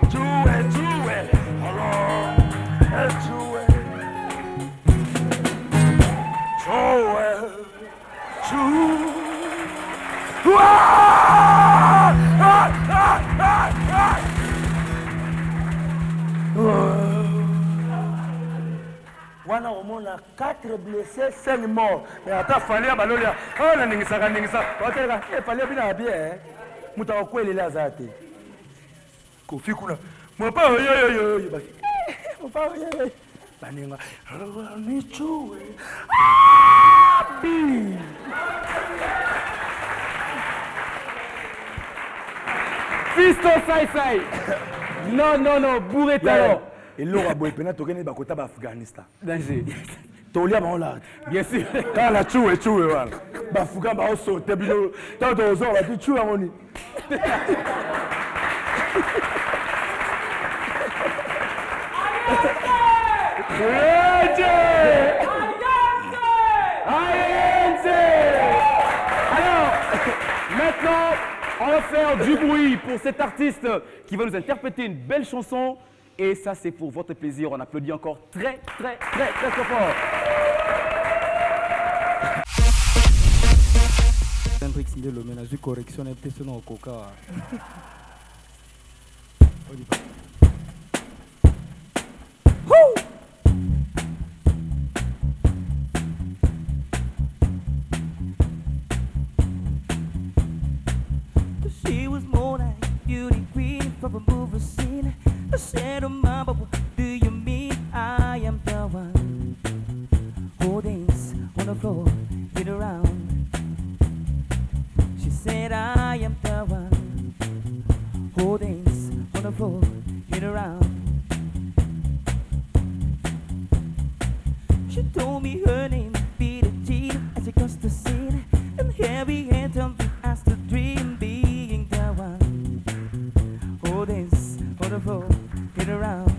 Do it, do it. Hello. Do it. Do it. Wana on a 4 blessés, 5 morts. Mais attends, fallait à Balolia. Oh, la ningisa, la ningisa. Ok, là, il fallait bien bien. Mouta au coin, il est là, Zate. Kofi Kuna. Moi pas, yo, yo, yo, yo. Moi pas, yo, yo. Baninga. Ni choué. Ah, bi. Fisto Sai Sai. Non, non, non, bourré talent. Et l'eau a beau épena, tu connais Bakota Afghanistan. Danger. Tolia Baola. Bien sûr. Quand la choué, choué, voilà. Bafuga Baoso, Tebino. Tant aux hommes, tu choues à mon nid. Alors, maintenant, on va faire du bruit pour cet artiste qui va nous interpréter une belle chanson. Et ça, c'est pour votre plaisir. On applaudit encore très, très, très, très, très fort. Hendrix Ndelo, mais la correction est peut-être au coca. On y va. She was more like beauty queen from a movie scene. I said, oh mama, what do you mean I am the one who dance on the floor, get around? She said, I am the one who dance on the floor, get around. She told me her name, Peter Jean, as she crossed the scene, and heavy hand on me as the dream, being the one who dance on the floor, get around.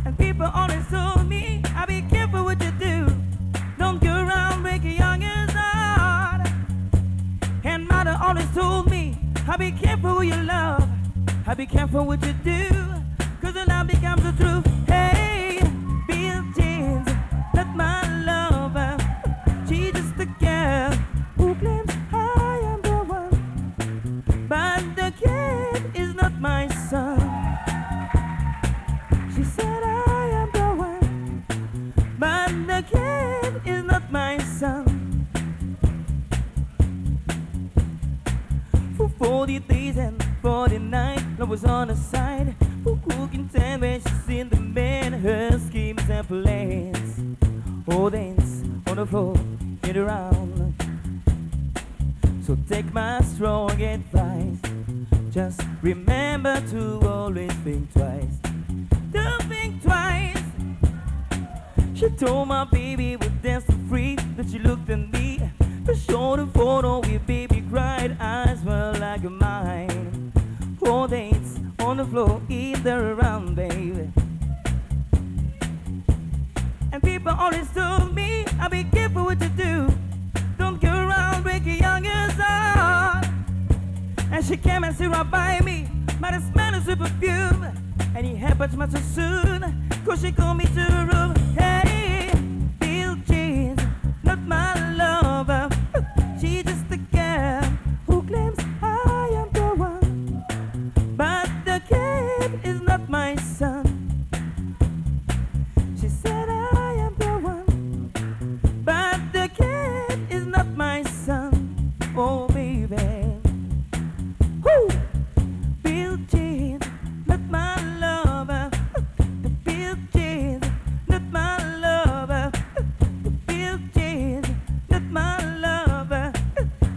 And people always told me, I be careful what you do, don't go around breaking young as heart. And mother always told me, I be careful who you love, I be careful what you do, cause the love becomes the truth. Hey, Bill Jeans, not my lover, she's just a girl who claims I am the one, but the kid is not my son. She said I am the one, but the kid is not my son. For 40 days and 40 nights, love was on her side. For cooking time when she's seen the man, her schemes and plans. Oh, dance on the floor, get around. So take my strong advice, just remember to always think twice. Don't think twice. She told my baby would dance for free, that she looked at me, to show the photo where baby cried, eyes were like mine. Oh, dance on the floor, either around, baby. And people always told me, I be careful what you do, don't go around breaking young girls' heart. And she came and sit right by me, by the smell of her perfume, and it happened much too soon, cause she called me to the room. Hey, Bill Jeans, not kid is not my son. She said I am the one, but the kid is not my son. Oh baby, who? Bill Jean, not my lover. The Bill Jean, not my lover. The Bill Jean, not my lover.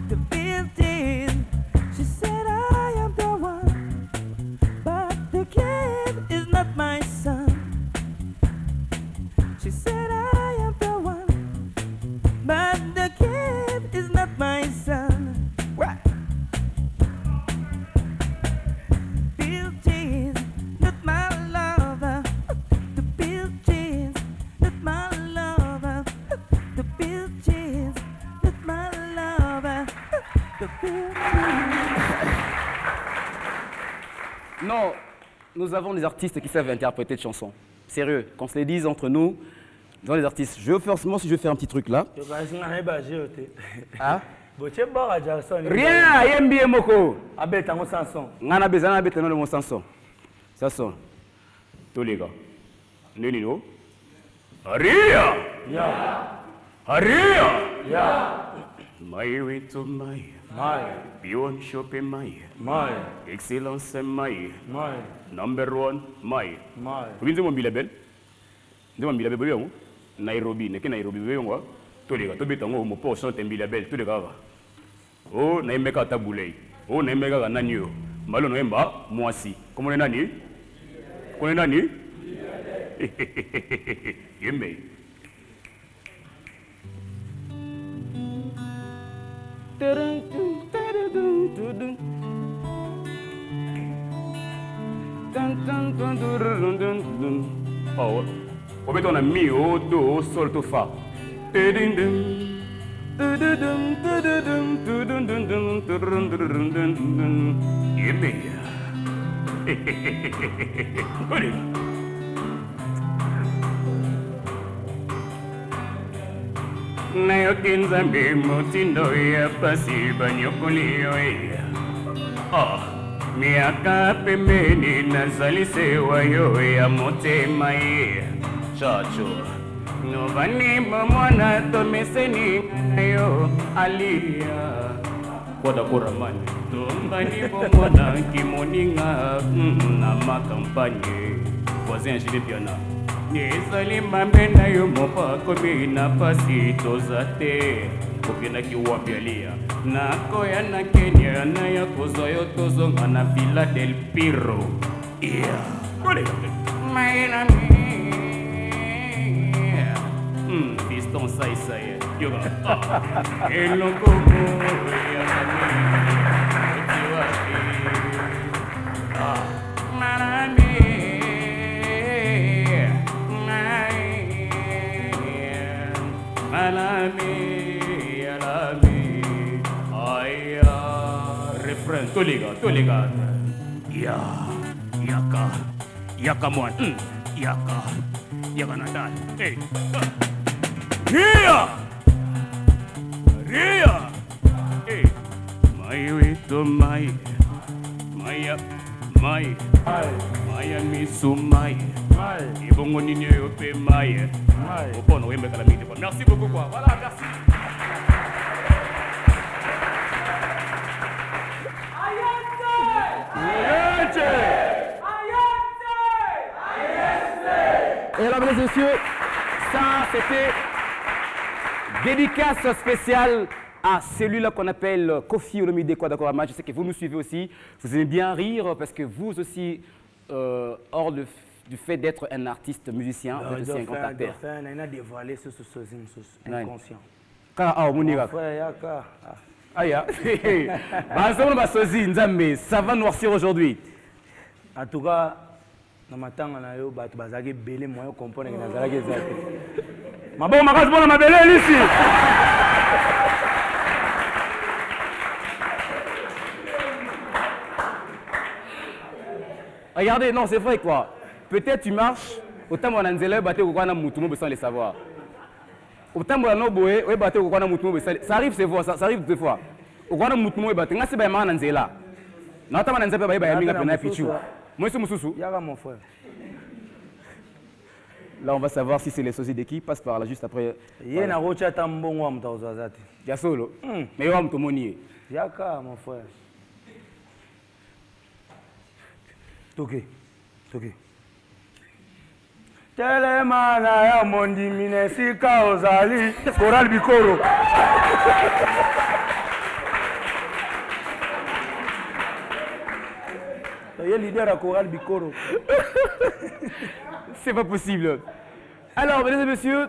The Bill Jean. She said I am the one, but the kid is not my son. She said I am the one, but the kid is not my son. What? Bill Jeans, not my lover. The Bill Jeans, not my lover. The Bill Jeans, not my lover. The Bill Non, nous avons des artistes qui savent interpréter de chansons. Sérieux, qu'on se les dise entre nous, nous avons des artistes. Je veux forcément, si je vais faire un petit truc là. Hein? Rien, yembi moko. Abet tango Samson. Ngana bezana abet non mon Samson. Samson. Tous les gars. Nino. Aria. Yeah. Aria. Yeah. My way to my. My. Beyond shopping my. My. Excellence my. My. Number one my. My. Vous venez mon bilabel. Vous mon bilabel bien. Nairobi, n'est que Nairobi bien. Tous les gars, tous les gars, on peut chanter bilabel, tous les gars. Oh, naimeka tabulei. Oh, naimeka nanyo. Malo noemba, moi si. Comment on est nani? Comment on est nani? Yembe. Oh, on met ton ami au do, au sol, au fa. Nayokinza mutindo ya pasiba nyokulio ya. Oh, miaka pembeni nazalisewa yo ya motema ya. Chacho. Novani mwana tomeseni nayo alia Kwada kuramani Tombani mwana kimoninga na makampanye Voisin jile piana Nizali mambe nayo mopa komi na pasi tozate Kopina kiwapi alia Nako ya na Kenya na ya kozoyo tozonga na Villa del Piro Yeah Kole Maina Fiston sai yoga elongo ya marami alami aya refrain toliga ya yaka mwan yaka nadal hey Ria! Hey! My way to my misu my Ibongo nini yope my Opono wembe kalamite. Merci beaucoup quoi. Voilà, merci. Et là, mesdames et messieurs, ça c'était dédicace spéciale à celui-là qu'on appelle Kofi Olomide Kwadakorama. Je sais que vous nous suivez aussi. Vous aimez bien rire parce que vous aussi, hors du fait d'être un artiste musicien, vous êtes aussi un grand acteur. On a dévoilé ce inconscient. Ça va noircir aujourd'hui. En tout cas, dans ma temps, on a eu des belé moyens comprendre que nous avons des ma bonne ma bonne ma belé ici. Regardez, non, c'est vrai quoi. Peut-être tu marches, autant mon anzela battre au kwana mutumo sans le savoir. Autant mon noboé, ouais battre au kwana mutumo ça arrive c'est fois, ça arrive deux fois. Au kwana mutumo battre, ngasi ba mana anzela. Na autant mon anzela ba yaminga pena pichu. Moi, c'est Moussoussou. Yara, mon frère. Là, on va savoir si c'est les sociétés qui passent par là juste après. Il y a un rocha tambon wam tauzazati. Ya solo. Mais wam to monier. Yaka, mon frère. Toké. Toké. Telemana ya mondi minesika ozali. Coral Bikoro. Il y a leader à Coral Bikoro. C'est pas possible. Alors, mesdames et messieurs,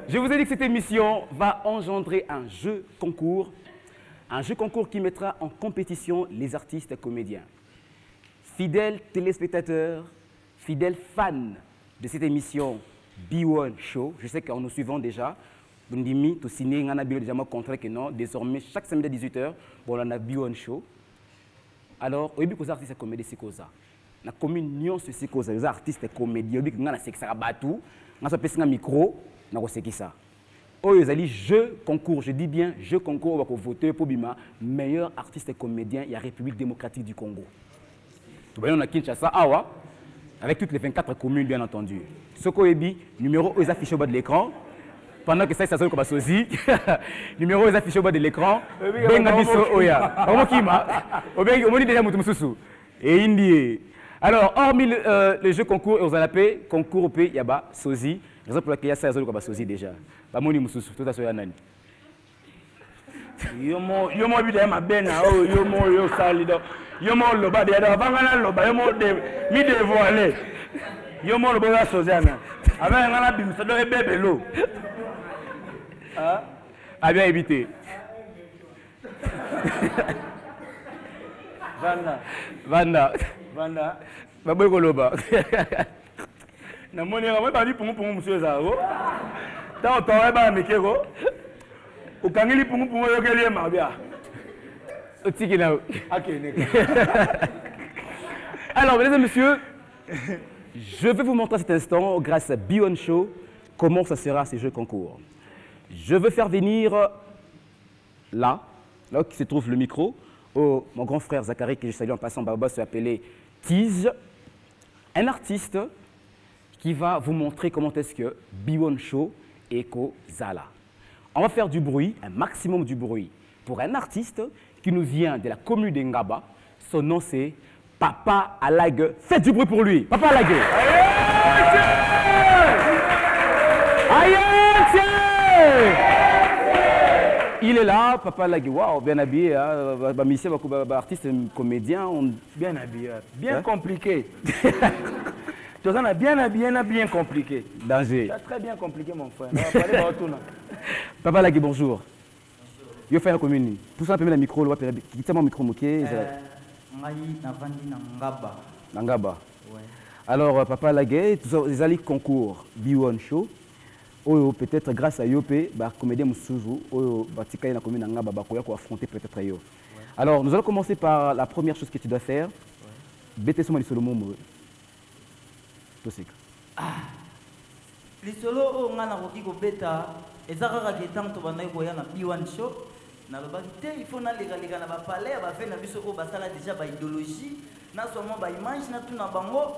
je vous ai dit que cette émission va engendrer un jeu concours qui mettra en compétition les artistes et comédiens. Fidèles téléspectateurs, fidèles fans de cette émission B1 Show, je sais qu'en nous suivant déjà, Bundimi, tout signé, on a déjà montré que non, désormais, chaque samedi à 18h, bon, on a B1 Show. Alors, au début, les artistes et comédiens, c'est quoi ça? La communion, c'est quoi ça? Les artistes et comédiens, au début, on a c'est que ça va tout, on a un micro, on a c'est ça. Oh, ils allaient jeu concours, je dis bien jeu concours, on va voter pour Bima, meilleur artiste et comédien, il y a République démocratique du Congo. Tout le monde a Kinshasa, Awa, avec toutes les 24 communes, bien entendu. Ce qu'on a dit, numéro est affiché au bas de l'écran. Pendant que ça sonne comme sosie, numéro est affiché au bas de l'écran. Alors, hormis le jeu concours, on a appelé concours au pays, il y a sosie. Raison pour laquelle il y a ça, comme sosie déjà. Pas mon tout à fait anani. Yomo bide ma bena oh yomo yo salido yomo loba de da bangana loba yomo de mi de voile yomo loba la sozana avec ngana bimsa do bébé lo ah a bien évité Vanda baboy ko loba na moni ngama ba ni pungu monsieur zaro ta to ba mikego ukangili pungu pungu yokeli mabia otikina Alors mesdames et messieurs, je vais vous montrer à cet instant grâce à B1 Show comment ça sera ces jeux concours. Je veux faire venir là où se trouve le micro, mon grand frère Zachary, que je salue en passant, Baba se appelait Tease, un artiste qui va vous montrer comment est-ce que B1 Show Eko Zala. On va faire du bruit, un maximum du bruit, pour un artiste qui nous vient de la commune de Ngaba. Son nom c'est Papa Alague. Faites du bruit pour lui, Papa Alague. Il est là, Papa Alague. Waouh, bien habillé, hein? Artiste, comédien. Bien habillé, bien compliqué. Tu as bien habillé, bien compliqué. Danger. C'est très bien compliqué, mon frère. On va parler de tout. Papa Lagui, bonjour. Je fais la commune. Pour ça, je vais le micro. Je vais le micro. Nangaba. Alors, Papa Lagui, vous allez concours B1 Show. Peut-être grâce à Yopé, comédien Moussouzou, Batika na commune Nangaba, pour affronter peut-être Yo. Alors, nous allons commencer par la première chose que tu dois faire. Bête sur Solomon. lisolo nga na koki kobeta eza kaka ke ntango tobandaki koya na B1 Show nalobaki te il faut nalekaleka na bapale ya bafe na biso oyo basala déjà baidéologie nazwa mwa baimage natuna bango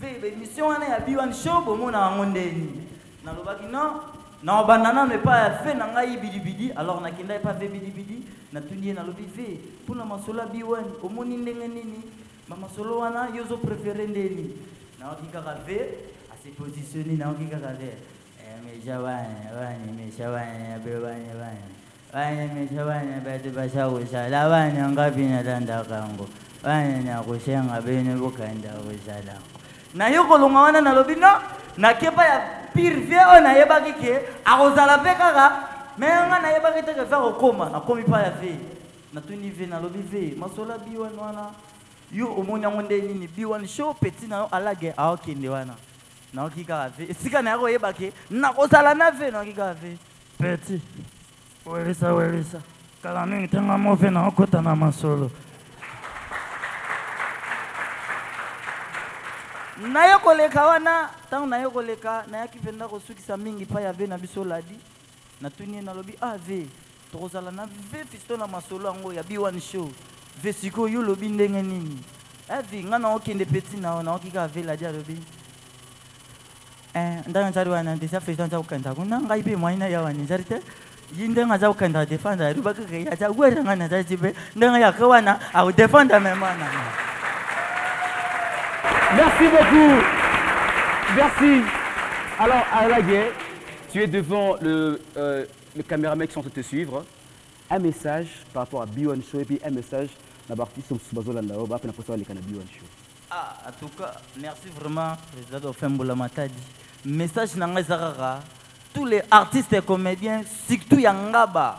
ve baémission wana ya B1 Show bomona yango ndeni nalobaki non naobanda nano epa ya fe na ngai bidibidi alors nakenda epa ve bidibidi natuni ye nalobi ve mpona masolo ya B1 omoni ndenge nini bamasolo wana yo ozo préféré ndeni naoki kaka ve ase positionné naoki kaka ve mesha bana mesha bana be bana mesha bana bato bashakusala bana ngapi natandakango bana nakushenga bene bokanda kusala nayo kolonga wana nalobi no nakepa ya pire ve oyo nayebaki ke akozala mpe kaka me nga nayebaki te ke fe kokoma nakomi mpa ya ve natuni ve nalobi ve masola B1 wana yo omoni yango nde nini B1 Show petit na yo alage aokende wana naoki kaka ve esika na yako oyeba ke nakozala na ve naoki kaka ve petit welisa kala mingi ntango mo ve naokota na masolo naye koleka wana ntango naye koleka nayaki mpenza kosukisa mingi mpa ya ve na biso ladi natuni ye nalobi a ve tokozala na ve fisto na masolo yango ya B1 Show ve sikoyo yo lobi ndenge nini evi nga naokende peti nao naokika vela dia lobi ndanga njari wana deja fesan za ukanda kuna ngai be mwaina ya wani njari te yindanga za ukanda defanda ruba ke ya za gwera nga na za jibe ndanga ya kawana au defanda memana. Merci beaucoup. Merci. Alors, Alagé, tu es devant le caméraman qui sont en train de te suivre. Un message par rapport à B1 Show et puis un message à l'artiste Subazolanda. On va appeler pour les canaux B1 Show. Ah, en tout cas, merci vraiment, président Ofemboula Matadi. Message nanga Zarara. Tous les artistes et comédiens, surtout Yangaba,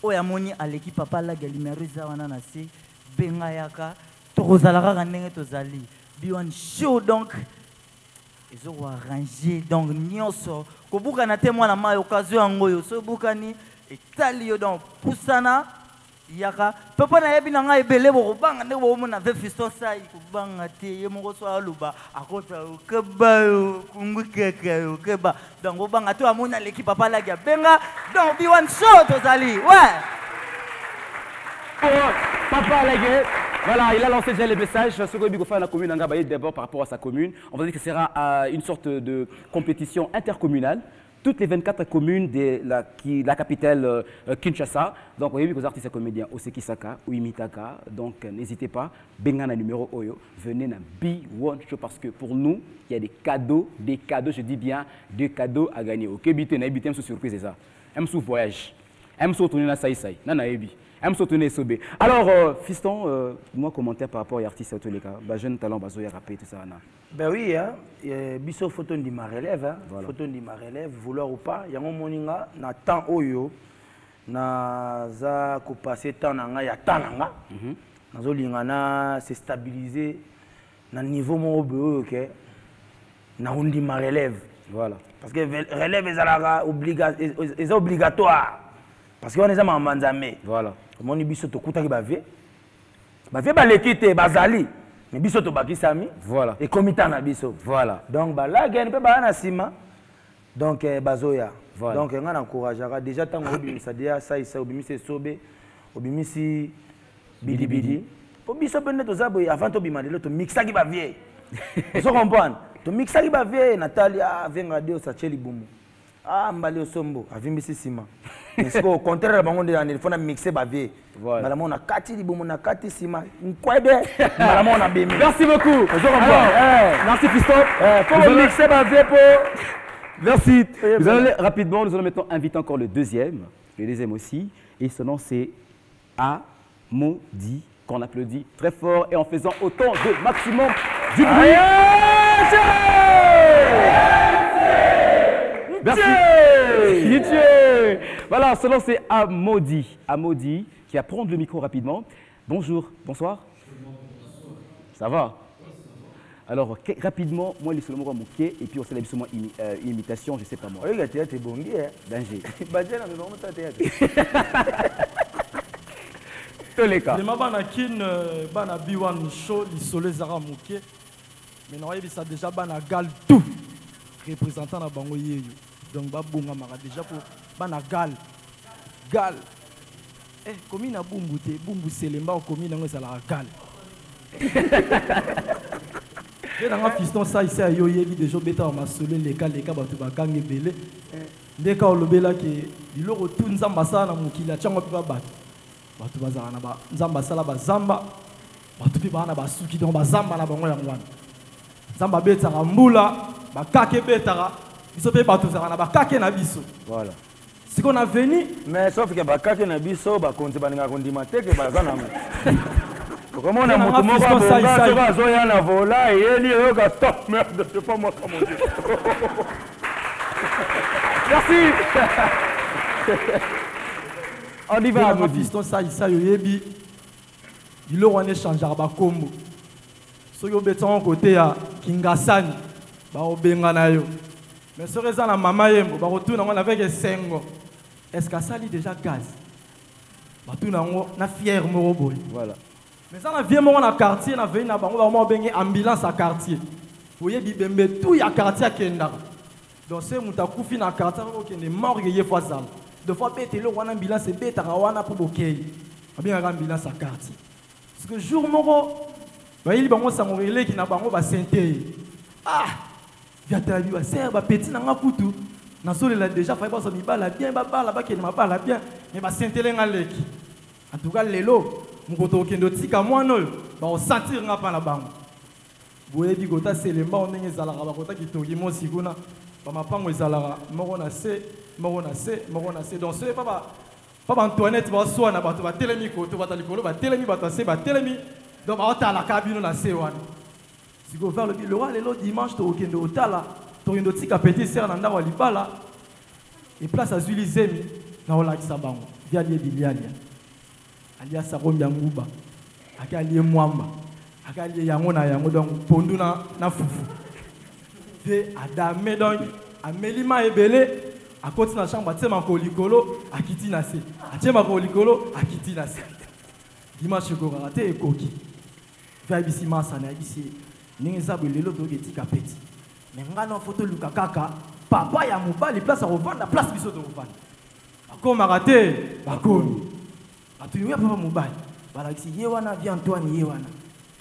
Oyamoni à l'équipe Papa la Galimeriza Wananasi, Bengayaka, Torozalara Ranenge Tozali. B1 Show donc. Ils ont arrangé donc nyonso ko buka na témoin na ma occasion ngoyo so buka ni etalio donc pusana yaka papa na yebi na ngai belé bo banga ne bo mona ve fiston sai ko banga te ye mo so aluba akota ke ba kungu keke ke ba donc bo banga to amona l'équipe papa la ga benga donc B1 Show tozali ouais papa la ga. Voilà, il a lancé déjà les messages. Ce que Bigo fait dans la commune Angabaye, d'abord par rapport à sa commune. On va dire que ce sera une sorte de compétition intercommunale. Toutes les 24 communes de la capitale Kinshasa. Donc, vous voyez que les artistes et comédiens, Osekisaka ou Imitaka. Donc, n'hésitez pas. Bengana numéro Oyo. Venez dans B1 Show parce que pour nous, il y a des cadeaux, je dis bien, des cadeaux à gagner. Ok, bité, na bité, sous surprise, c'est ça. M sous voyage. M sous tourner na saïsaï. Nana ebi. Alors, fiston, moi, commentaire par rapport à l'artiste tous les cas. Jeune talent, bazoya rappé, tout ça. Ben oui, hein. Biso photo de ma relève, hein. Voilà. Photo de ma relève, vouloir ou pas. Il y a un moninga, na temps oyo, na za ko passer temps nanga ya temps nanga. Na zo lingana se stabiliser na niveau mon oyo ok. Na undi ma relève. Voilà. Parce que relève est obligatoire. Parce qu'on est à Manzamé. Voilà. Mon biso to kuta ki bave. Bave ba lekite bazali. Mais biso to baki sami. Voilà. Et komita na biso. Voilà. Donc ba la gagne pe ba na sima. Donc bazoya. Voilà. Donc on encouragera déjà tant obimisa dia ça obimisi sobe, obimisi bidi bidi. Po biso pende to zabo avant to bimandelo to mixa ki bave. Vous comprenez? To mixa ki bave Natalia venga dio sa cheli bumu. Ah mbali osombo avimbisi sima. Mais au contraire bango de il faut na mixer bavé. Voilà. Malamon na kati libumu na kati sima. Nkwebe malamon na bimi. Merci beaucoup. Merci Fiston. Pour mixer bavé pour. Merci. Nous allons aller rapidement, nous allons maintenant inviter encore le deuxième aussi. Et son nom c'est Amodi, qu'on applaudit très fort et en faisant autant de maximum du bruit. Merci. Voilà, ce nom c'est Amodi. Amodi qui va prendre le micro rapidement. Bonjour, bonsoir. Ça va? Alors, rapidement, moi, les seulement mon pied et puis on s'élève seulement une imitation, je sais pas moi. Oui, le théâtre est bon, danger. Tous les cas. Les mabana kin bana B1 Show l'isolé zara mouké. Mais non, il ça déjà bana gal tout représentant na bango yeyo. Donc ba bonga mara déjà pour bana gal. Eh, commune na bumbu te, bumbu selemba au commune ngo ça la gal. Et dans un fiston ça ici à yoyebi déjà beta ma solo les cas batu bakange belé. Ndeka olobela ke dilo retourne nzamba sana na mukila tsango pe ba batu bazana ba nzamba sala ba zamba batu pe bana ba suki donc ba zamba na bango yango wana. Nzamba beta mbula ba kake beta biso pe batu zana ba kake na biso. Voilà. Si qu'on a venu mais sauf que ba kake na biso ba konti baninga kondima teke ba zana. Comment on a monté mon gars, zoya na vola et il est là, stop, merde, c'est pas moi, mon Dieu. Merci. On y va, à mon fiston, ça, yoyebi. Il aura un échange à Bakombo. So yo beton côté à Kingasani, ba obenga na yo. Mais ce raison na mama yembo, ba retourne on avec sengo. Est-ce que ça lit déjà gaz? Ba tout na fier mo boy. Voilà. Mais ça, on vient dans le quartier, on vient dans une ambulance à quartier. Vous voyez, tout y a quartier à Kenda. Donc, c'est un coup dans le quartier, on est mort, il y a fois ça. Deux fois, on a une ambulance, c'est un pour bloquer. On a une ambulance à quartier. Parce que jour, bayili bango sango eleki na bango basente ah viatala bi baser bapeti na nga kutu nazolela déjà faye bazo mibala bien babala bakende mabala bien mais basentele nga leki en tout cas lelo mokoto okende tika mwana oyo bakosentir nga mpa na bango boyebi kota selemba ndenge ezalaka bakota kitoki mosi kuna bamapango ezalaka moko na se moko na se moko na se donc soki pa baantoinette baswana bato batelemi koto bata likolo batelemi bato ase batelemi donc baotalaka bino na se wana sikoyo vers le roi lelo dimanche tokokende otala tokende otika petit sere na ndako ya libala eplace azwi lizemi na olakisa bango via liebi lialia alia sakombi ya nguba ake alie mwamba ake alie yango na yango donc pondu na fufu ve adame donc ameli ma ebele akoti na chambre atie makolo likolo akiti na se atie makolo likolo akiti na se dimanche ekokaka te ekoki ve ayebisi masana ayebisi ndenge eza boye lelo toyoki etika peti me ngai na fo toluka kaka papa ya mobali place akovanda place biso tokovanda bakomaka te bakomi bato yoya papa mobali balakisi ye wana vie antoine ye wana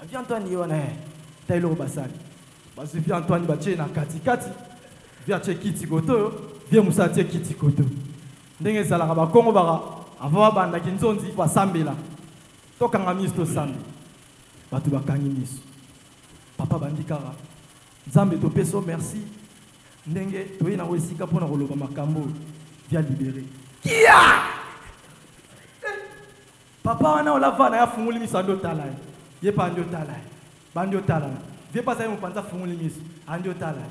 vie antoine ye wana ta eloko basali bazwi vie antoine batie na katikati vie atie kiti koto oyo vie mosa atie kiti koto ndenge ezalaka bakongo baka ava babandaki nzonzi basambela tokanga miso tosambela bato bakangi miso papa bandi kaka nzambe topeso merci ndenge toye nango esika mpona koloba makambo via libere kia papa wana olavana ya funguli miso andi otala ye pa andi otala bandi otala vie pa azali mopanza funguli miso andi otala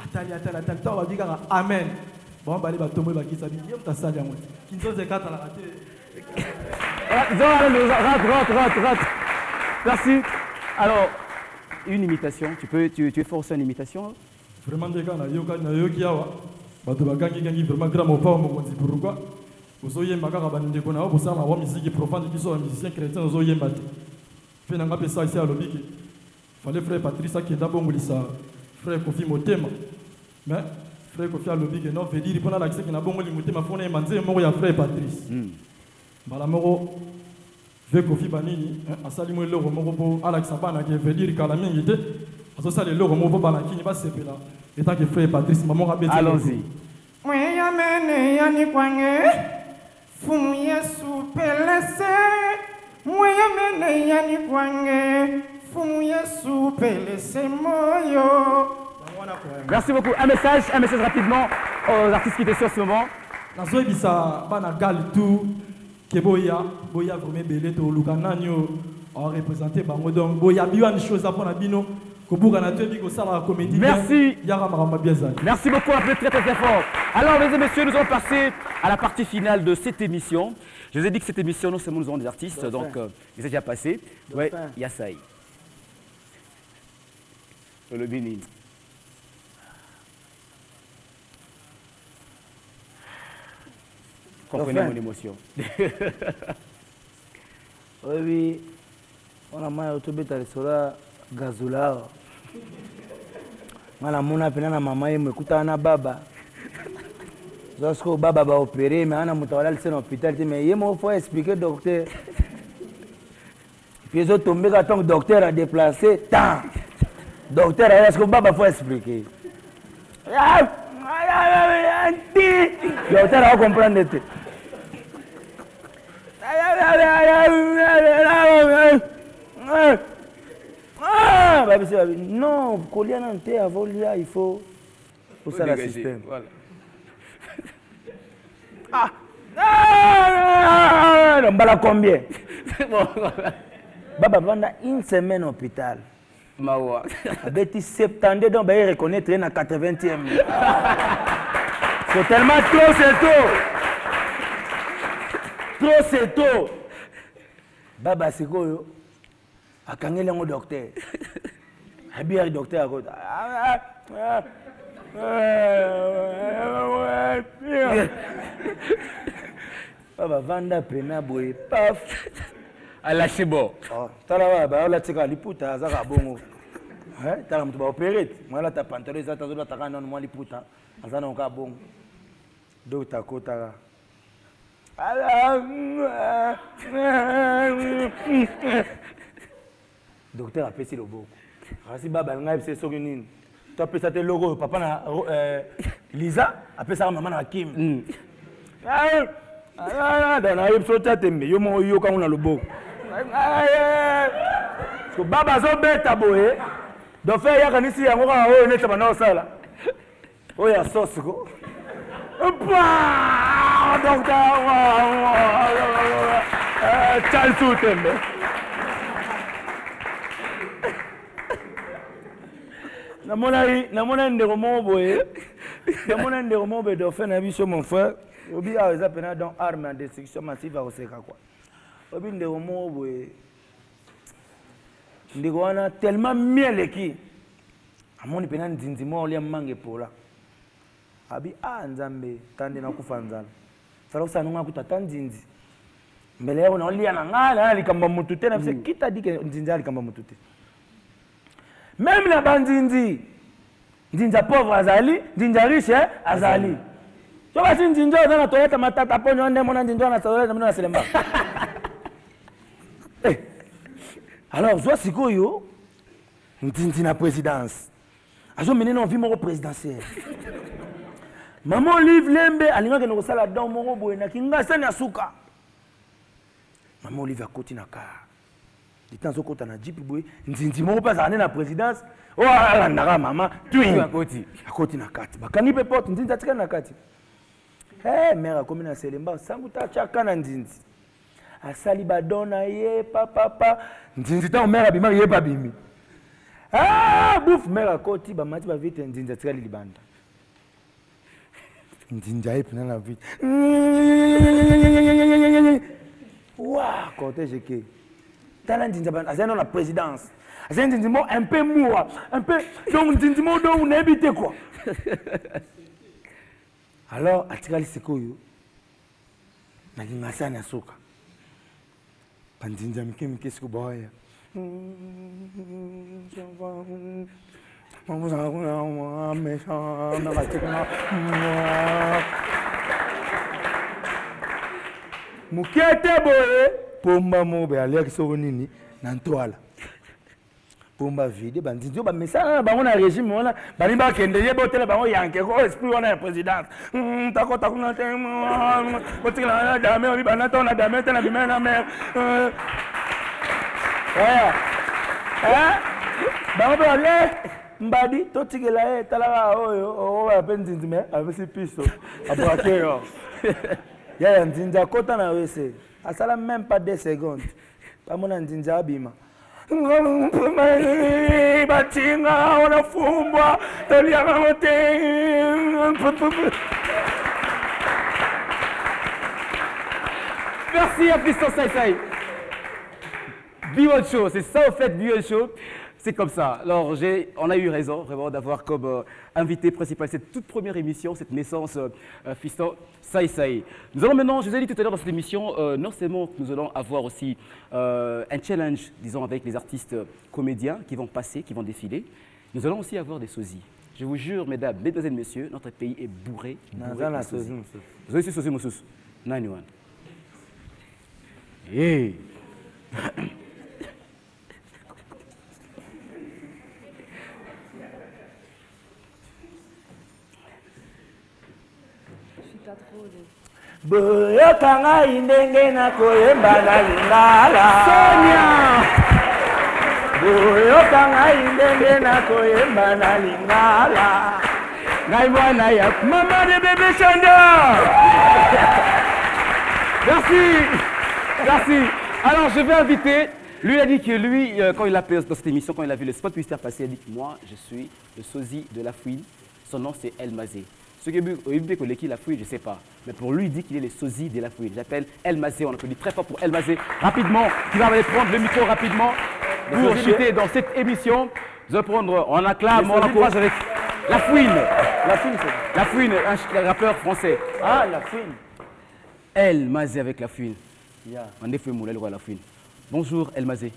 atali ntango babi kaka amen bango bali batombo bakisa bibi ye moto asali yango te kinzozo ekatalaka te Rate. Merci. Alors, une imitation. Tu es fort aussi en imitation. Vraiment, na yoki awa. Bato bakangi vraiment grand mopa mokonzi pourquoi? Ozoyemba kaka bandeko na obosala wa musique profane qui sont musiciens chrétiens ozoyemba te. Fe nanga pesa ici à lobiki. Fallait frère Patrice qui dabongolisa frère Kofi Motema. Mais frère Kofi a lobiki non veut dire pona la qui na bongoli Motema fona manze moko ya frère Patrice. Bala moko ve Kofi banini asali mo lelo moko po Alex Abana qui veut dire kala mingi te. Aso sali lelo moko bana kini ba sepela. Étant que frère Patrice maman a béni. Allons-y. Mweya mene yani kwange fumu Yesu pelese. Mweya mene yani kwange fumu Yesu pelese moyo. Merci beaucoup. Un message rapidement aux artistes qui étaient sur ce moment. Nazo bisa bana gal tout que boya vraiment belé to lukananyo a représenté bango donc boya biwan chose pour na bino. Merci. Merci beaucoup, un peu très fort. Alors, mesdames et messieurs, nous allons passer à la partie finale de cette émission. Je vous ai dit que cette émission, non seulement nous avons des artistes, donc ils sont déjà passés. Ouais, Yassai. Le Bénin. Comprenez mon émotion. Oui, on a mal au Tobeta Gazula. Mwana muna pena na mama yemu kuta na baba. Zosko baba ba opérer mais ana mutawala lise na hôpital mais yemo faut expliquer docteur. Puis ils tombé quand ton docteur a déplacé tant. Docteur est-ce que baba faut expliquer. Docteur a comprendre te. Non, Kolianante avant l'IA, il faut ça le système. Voilà. On va combien? Baba pendant une semaine à l'hôpital. Mawa. Avec 70 donc il reconnaître na 80e. C'est tellement trop c'est tôt. Baba c'est quoi? Akangele ngo docteur. Habia docteur à côté. Baba vanda pena boy paf. Ala chibo. Oh, tala ba la tika liputa za ka bongo. Tala mtu ba opérer. Moi la ta pantalon za ta zo ta kana no liputa. Azana ka bongo. Docteur kota. docteur apesi loboko kasi baba ngai c'est soki nini to apesa te logo papa na Lisa apesa mama na Kim na yebso tembe yo mo yo kangu na loboko ko baba zo beta boye do fe ya kanisi yango ka oyo neta bana osala oya sauce ko pa docteur Chalsu tembe namona ndeko mo boye namona ndeko mo boye do fe na biso mon frère obi a eza pena dans arme en destruction massive akoseka quoi obi ndeko mo boye ndeko wana tellement mieleki amoni pena nzinzi mo olia mange pola abi nzambe tande nakufa nzala fala usanunga kutata nzinzi mbele yako naolia na ngala alikamba mutu te na fise kita dike nzinzi alikamba mutu te même la banzinzi nzinza pauvre azali nzinza riche azali so basi nzinza oza na toyota matata ponyo nde mona nzinza na toyota mona selemba alors zwa sikoyo nzinzi na présidence azo menena envie moko présidentielle maman Olive Lembe alingaka na kosala don moko boye na kinga sani asuka maman Olive akoti na car ditan zokota na jipi boye nzinzi moko pa zane na présidence alandaka mama twin akoti na kati bakani pe porte nzinzi atika na kati mère akomi na selemba sangu ta chaka na nzinzi asali badona ye papa nzinzi ta mère abima ye pa bimi bouf mère akoti bamati ba vite nzinzi atika libanda nzinzi aye pena na vite wa cortège ke tala nzinzi azana na présidence azana nzinzi mo un peu moura un peu donc nzinzi mo do on habite quoi alors atikali sikoyo na ngasa na soka panzinzi mike siku boya Vamos a una mesa, una gachina. Mukete boye, pomba mobe aliaki soko nini na ntwala. Pomba vide banzinzi ba mesa ba ngona régime wana bani ba kende ye botela ba ngo yanke ko esprit wana ya président. Takota kuna te botikala na dame obi bana tona dame tena bimena mer. Ba ba le mbadi totikela talaka oyo ba penzinzi me avesi piso abrake yo. Ya nzinza kota na wese asala même pas 2 secondes pamona nzinza abima batinga unafumbwa toliaka mote. Merci à Fiston Saïsaï. B1 Show, c'est ça au fait B1 Show. C'est comme ça. Alors, on a eu raison vraiment d'avoir comme invité principal cette toute première émission, cette naissance Fiston Saïsaï. Nous allons maintenant, je vous ai dit tout à l'heure dans cette émission, non seulement que nous allons avoir aussi un challenge, disons, avec les artistes comédiens qui vont passer, qui vont défiler. Nous allons aussi avoir des sosies. Je vous jure, mesdames, mesdemoiselles, messieurs, notre pays est bourré de sosies. Vous avez su sosie, Moussous? Nani-wan. Hey. Boyoka ngai ndenge na koyemba na lingala Sonia Boyoka ngai ndenge na koyemba na lingala Ngai mwana ya maman de bébé Chanda. Merci. Merci. Alors je vais inviter, lui il a dit que lui, quand il a dans cette émission, quand il a vu le spot publicitaire passer, il a dit que moi je suis le sosie de la fouine. Son nom c'est El Mazé. Ce qui est la fouille, je ne sais pas. Mais pour lui, il dit qu'il est le sosie de la fouille. J'appelle El Mazé. On applaudit très fort pour El Mazé. Rapidement, qui va aller prendre le micro rapidement pour chuter dans cette émission. Nous allons prendre, on acclame, on encourage avec la fouine. La fouine, c'est la fouine, un rappeur français. Ah, la fouine. El Mazé avec la fouine. Yeah. On est fait mouler le roi la fouine. Bonjour El Mazé.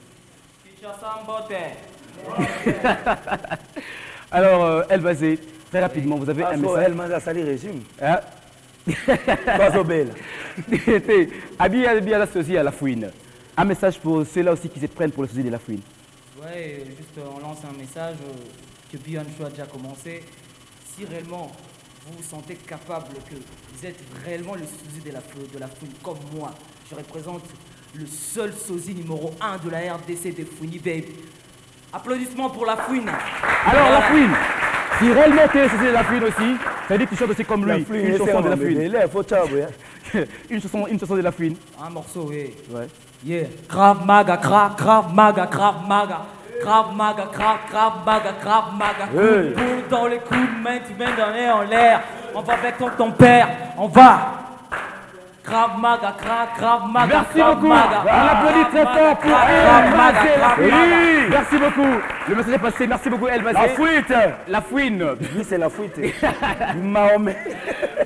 Alors, El Mazé. Très rapidement, vous avez un message. Elle m'a sali régime. Pas belle. Habillé à la sosie à la fouine. Un message pour ceux-là aussi qui se prennent pour le sosie de la fouine. Ouais, juste on lance un message que B1 Show a déjà commencé. Si réellement vous vous sentez capable que vous êtes réellement le sosie de la fouine comme moi, je représente le seul sosie numéro 1 de la RDC de Fouini Baby. Applaudissements pour la fouine. Alors la fouine, si réellement tu es le sosie de la fouine aussi, ça veut dire que tu chantes aussi comme lui, une chanson de la fouine. Une chanson de la fouine. Un morceau, oui. Ouais. Yeah. Krav Maga, Krav Maga, Krav Maga. Krav Maga, Krav Maga, Krav Maga. Coup de boule dans les coups de main, tu viens donner en l'air. On va avec ton père, on va. Krav Maga, Krav Maga. Merci beaucoup. On applaudit très fort pour El Mazé. Merci beaucoup. Le message est passé. Merci beaucoup El Mazé. La fuite. La fouine. Oui, c'est la fuite. Du Mahomet.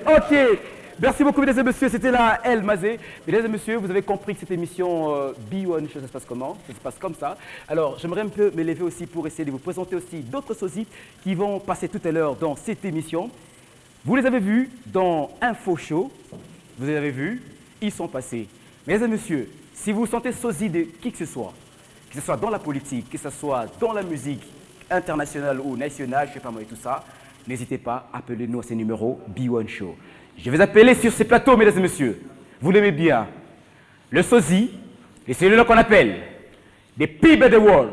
Ok. Merci beaucoup, mesdames et messieurs. C'était la El Mazé. Mesdames et messieurs, vous avez compris que cette émission B1 Show, ça se passe comment? Ça se passe comme ça. Alors, j'aimerais un peu m'élever aussi pour essayer de vous présenter aussi d'autres sosies qui vont passer tout à l'heure dans cette émission. Vous les avez vus dans Info Show. Vous les avez vus, ils sont passés. Mesdames et messieurs, si vous sentez sosie de qui que ce soit dans la politique, que ce soit dans la musique internationale ou nationale, je ne sais pas moi et tout ça, n'hésitez pas, appelez-nous à ces numéros B1 Show. Je vais appeler sur ces plateaux, mesdames et messieurs. Vous l'aimez bien. Le sosie, et c'est là qu'on appelle des Pibe de World,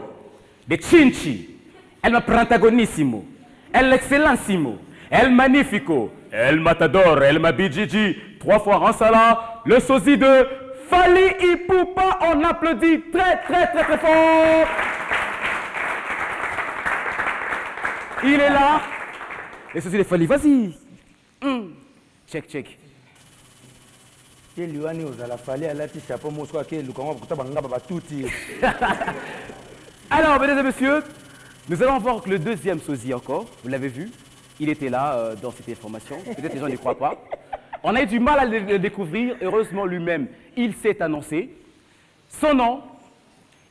des Chinchi, El Prantagonissimo, El Excellentissimo, El Magnifico, El Matador, El Mabijiji, 3 fois Ransala, le sosie de Fally Ipupa. On applaudit très fort. Il est là. Le sosie de Fally, vas-y. Check. Alors, mesdames et messieurs, nous allons voir le deuxième sosie encore. Vous l'avez vu, il était là dans cette information. Peut-être les gens n'y croient pas. On a eu du mal à le découvrir. Heureusement, lui-même, il s'est annoncé. Son nom,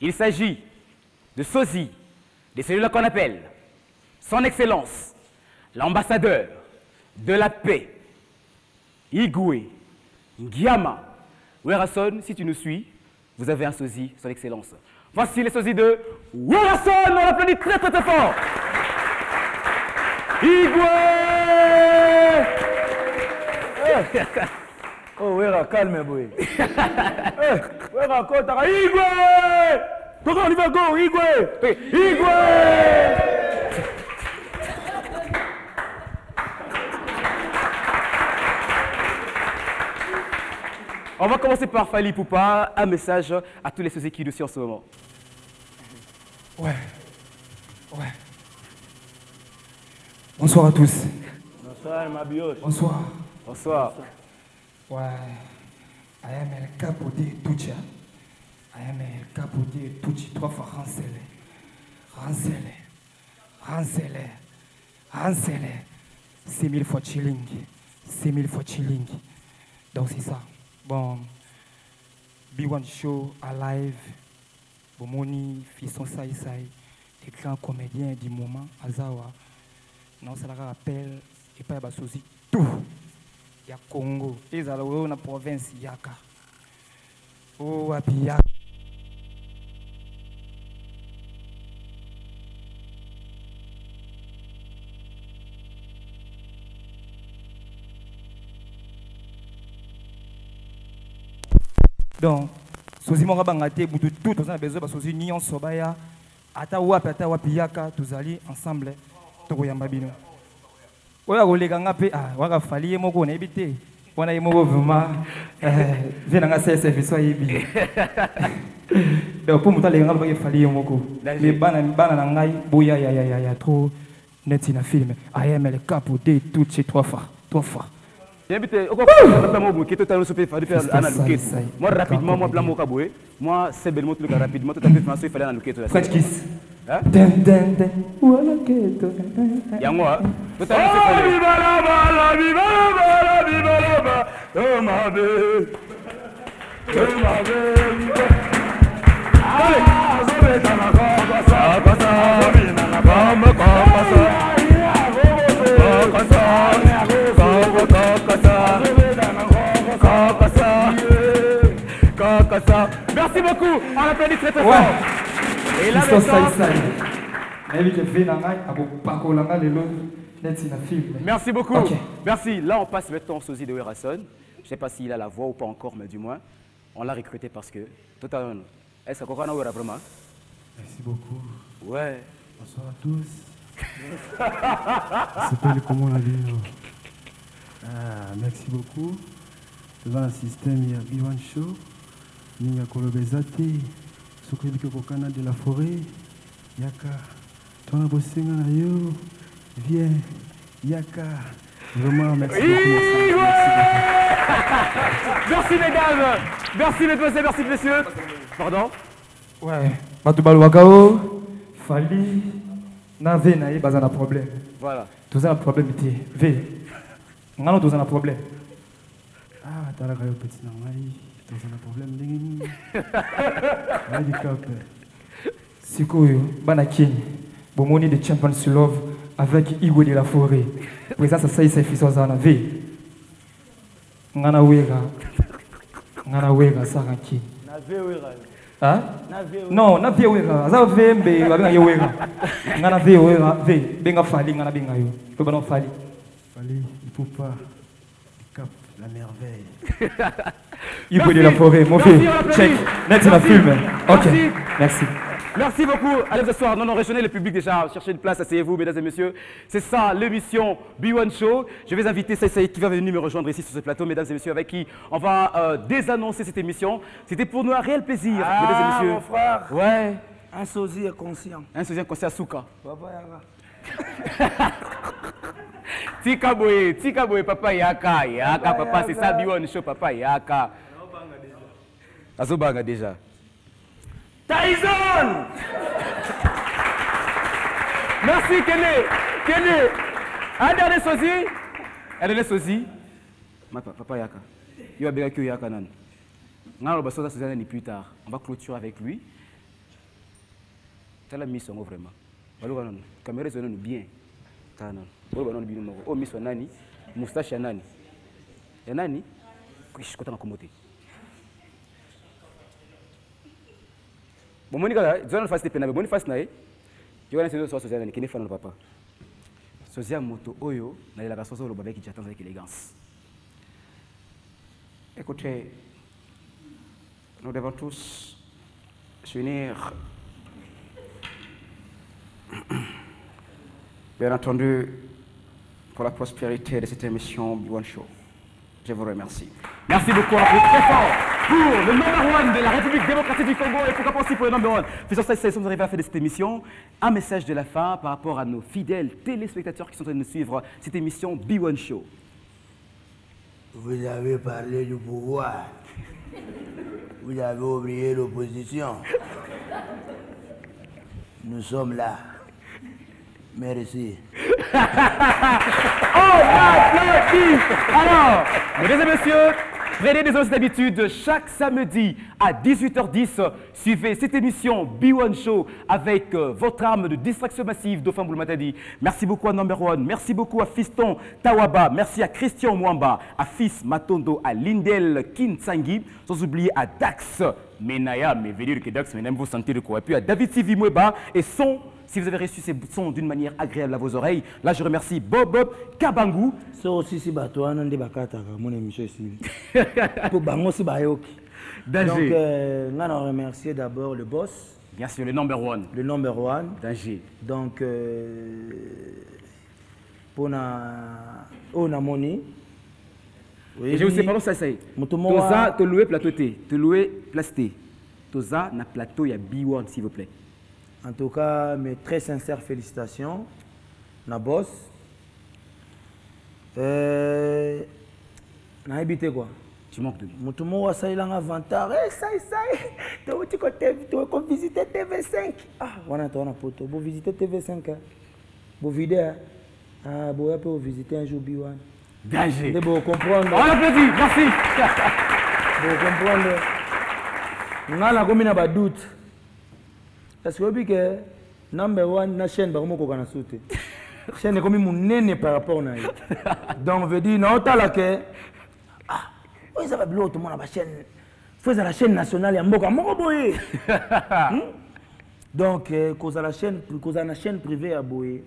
il s'agit de sosie, de celui-là qu'on appelle Son Excellence, l'ambassadeur de la paix. Igwe, Ngiama, Werason, si tu nous suis, vous avez un sosie, son excellence. Voici les sosies de Werason, on l'applaudit très fort. Igwe! Oh, Wera, calme, boy. Wera, kota, Igwe! Pourquoi on y va, go, Igwe! Igwe! On va commencer par Fally Ipupa, un message à tous les sosies qui nous suivent en ce moment. Ouais. Bonsoir à tous. Bonsoir, ma bioche. Bonsoir. Ouais. I am El Capo de Tucha. I am El Capo de Tuchi. 3 fois Ransele. 6000 fois chilling. Donc c'est ça. Bon, B1 Show, Alive, Bomoni, Fisson Sai, les grands comédiens du moment, Azawa. Non, ça leur rappelle, et pas Basozi, tout. Il y a Congo, ils ont la province Yaka. Oh, Abiyaka. Donc, sozi moko bangate butu tout on a besoin de sozi nion sobaya ata wapi yaka tuzali ensemble tokoyamba bino oya kolega ngape waka Fally moko na ebite wana ye moko vraiment vient nga CSF so yebi donc pour muta lenga ba Fally moko mais bana na ngai boya ya trop net na film I am El Capo de toutes ces 3 fois. Moi rapidement, moi blanc kaboué. Moi c'est belle montre le rapidement. Tout à fait français il fallait dans le keto. French kiss. Yango. Merci beaucoup, on applaudit très fort. Et là, merci beaucoup. Okay. Merci. Là, on passe maintenant au sosie de Werason. Je ne sais pas s'il a la voix ou pas encore, mais du moins, on l'a recruté parce que... Totalement. Est-ce qu'on a vraiment? Merci beaucoup. Ouais. Bonsoir à tous. Ça s'appelle comment la vie? Merci beaucoup. Devant le système, il y a B1 Show. Il y a Kolobezati. Sokribike Kokana de la forêt. Yaka. Tona Bosinga na yo. Viens. Yaka. Vraiment, merci beaucoup. Merci mesdames. Merci mesdemoiselles, merci messieurs. Pardon? Ouais. Matubal Wakao. Fali. Na ve na ye baza na problème. Voilà. Tous un problème ici. Ve. Ngano tous un problème. Ah, t'as la caillou petit na ngai. Tous un problème ndenge. Handicap. Sikoyo bana king. Bomoni de Champions Love avec Igwe de la Forêt. Présence ça il s'est fait ça na ve. Ngana wega. Ngana wega ça king. Na ve wega. Hein? Non, na vie wega. Ça ve mbe babenga yo wega. Ngana ve wega, ve benga fali ngana benga yo. Ko bana fali. Fali, il faut pas cap la merveille. Il faut de la forêt, mon fils. Check. Net la film. OK. Merci. Merci beaucoup. Allez vous asseoir. Non, rejoignez le public déjà. Cherchez une place, asseyez-vous, mesdames et messieurs. C'est ça, l'émission B1 Show. Je vais inviter Saïsaï qui va venir me rejoindre ici sur ce plateau, mesdames et messieurs, avec qui on va désannoncer cette émission. C'était pour nous un réel plaisir, mesdames et messieurs. Mon frère. Ouais. Un sosie est conscient. Un sosie est conscient à Souka. Papa Yaka. Tika boy, papa Yaka. Yaka, papa, c'est ça, B1 Show, papa Yaka. Azobanga déjà. Tyson! Merci, Kenny. Un dernier sosie. Papa Yaka. Il va bien que Yaka nan. On va plus tard. On va clôturer avec lui. C'est la mission vraiment. La caméra est bien. Oh, mission nani. Moustache nani. Nani? Je suis content de commenter. Bon, Monica, je vais faire des bonnes faces. Je vais faire des choses qui ne font pas papa. Sosia moto oyo, na la raison le bébé qui j'attends avec élégance. Écoutez, nous devons tous s'unir. Bien entendu, pour la prospérité de cette émission B1 Show. Je vous remercie. Merci beaucoup. On applaudit très fort pour le number one de la République démocratique du Congo et pourquoi pas aussi pour le number one. Faisons ça, nous sommes arrivés à la fin de cette émission. Un message de la fin par rapport à nos fidèles téléspectateurs qui sont en train de nous suivre cette émission B1 Show. Vous avez parlé du pouvoir. Vous avez oublié l'opposition. Nous sommes là. Merci. Alors, mesdames et messieurs, prenez des autres d'habitude. Chaque samedi à 18h10, suivez cette émission B1 Show avec votre arme de distraction massive Dauphin Boulmatadi. Merci beaucoup à Number One. Merci beaucoup à Fiston Tawaba. Merci à Christian Mwamba, à Fils Matondo, à Lindel Kintsangi. Sans oublier à Dax Menaya, mais veut dire que Dax, mais vous sentez de quoi. Et puis à David Sivi Mweba et son. Si vous avez reçu ces sons d'une manière agréable à vos oreilles, là je remercie Bob Kabangu. Ça aussi, c'est toi, on a mon émission ici. Pour Bango, c'est Bayoki. Donc, on a remercié d'abord le boss. Bien sûr, le number one. Le number one. Danger. Donc, pour on a money. Et j'ai aussi parlé ça, ça y est. Toza, te louer plateau T, te louer place T. Toza, na plateau, il y a B1, s'il vous plaît. En tout cas, mes très sincères félicitations. Na boss. Na habité quoi? Tu manques de moi. Mon tout le monde a un avantage. Ça. Tu vas visiter TV5. Ah, voilà, tu as un poteau. Vous visiter TV5. Vous vidéo. Ah, vous pouvez visiter un jour B1. Danger. Vous comprendre. On applaudit, merci. Vous comprendre. On a un doute. Parce que number one, la chaîne va comment sauter. La chaîne est comme mon nez par rapport à elle. Donc, on veut dire, non, t'as la que. Ah, oui, ça va bien, tout le monde a la chaîne. Faut la chaîne nationale, il y a un boka, boy. Donc, cause à la chaîne privée à Boye,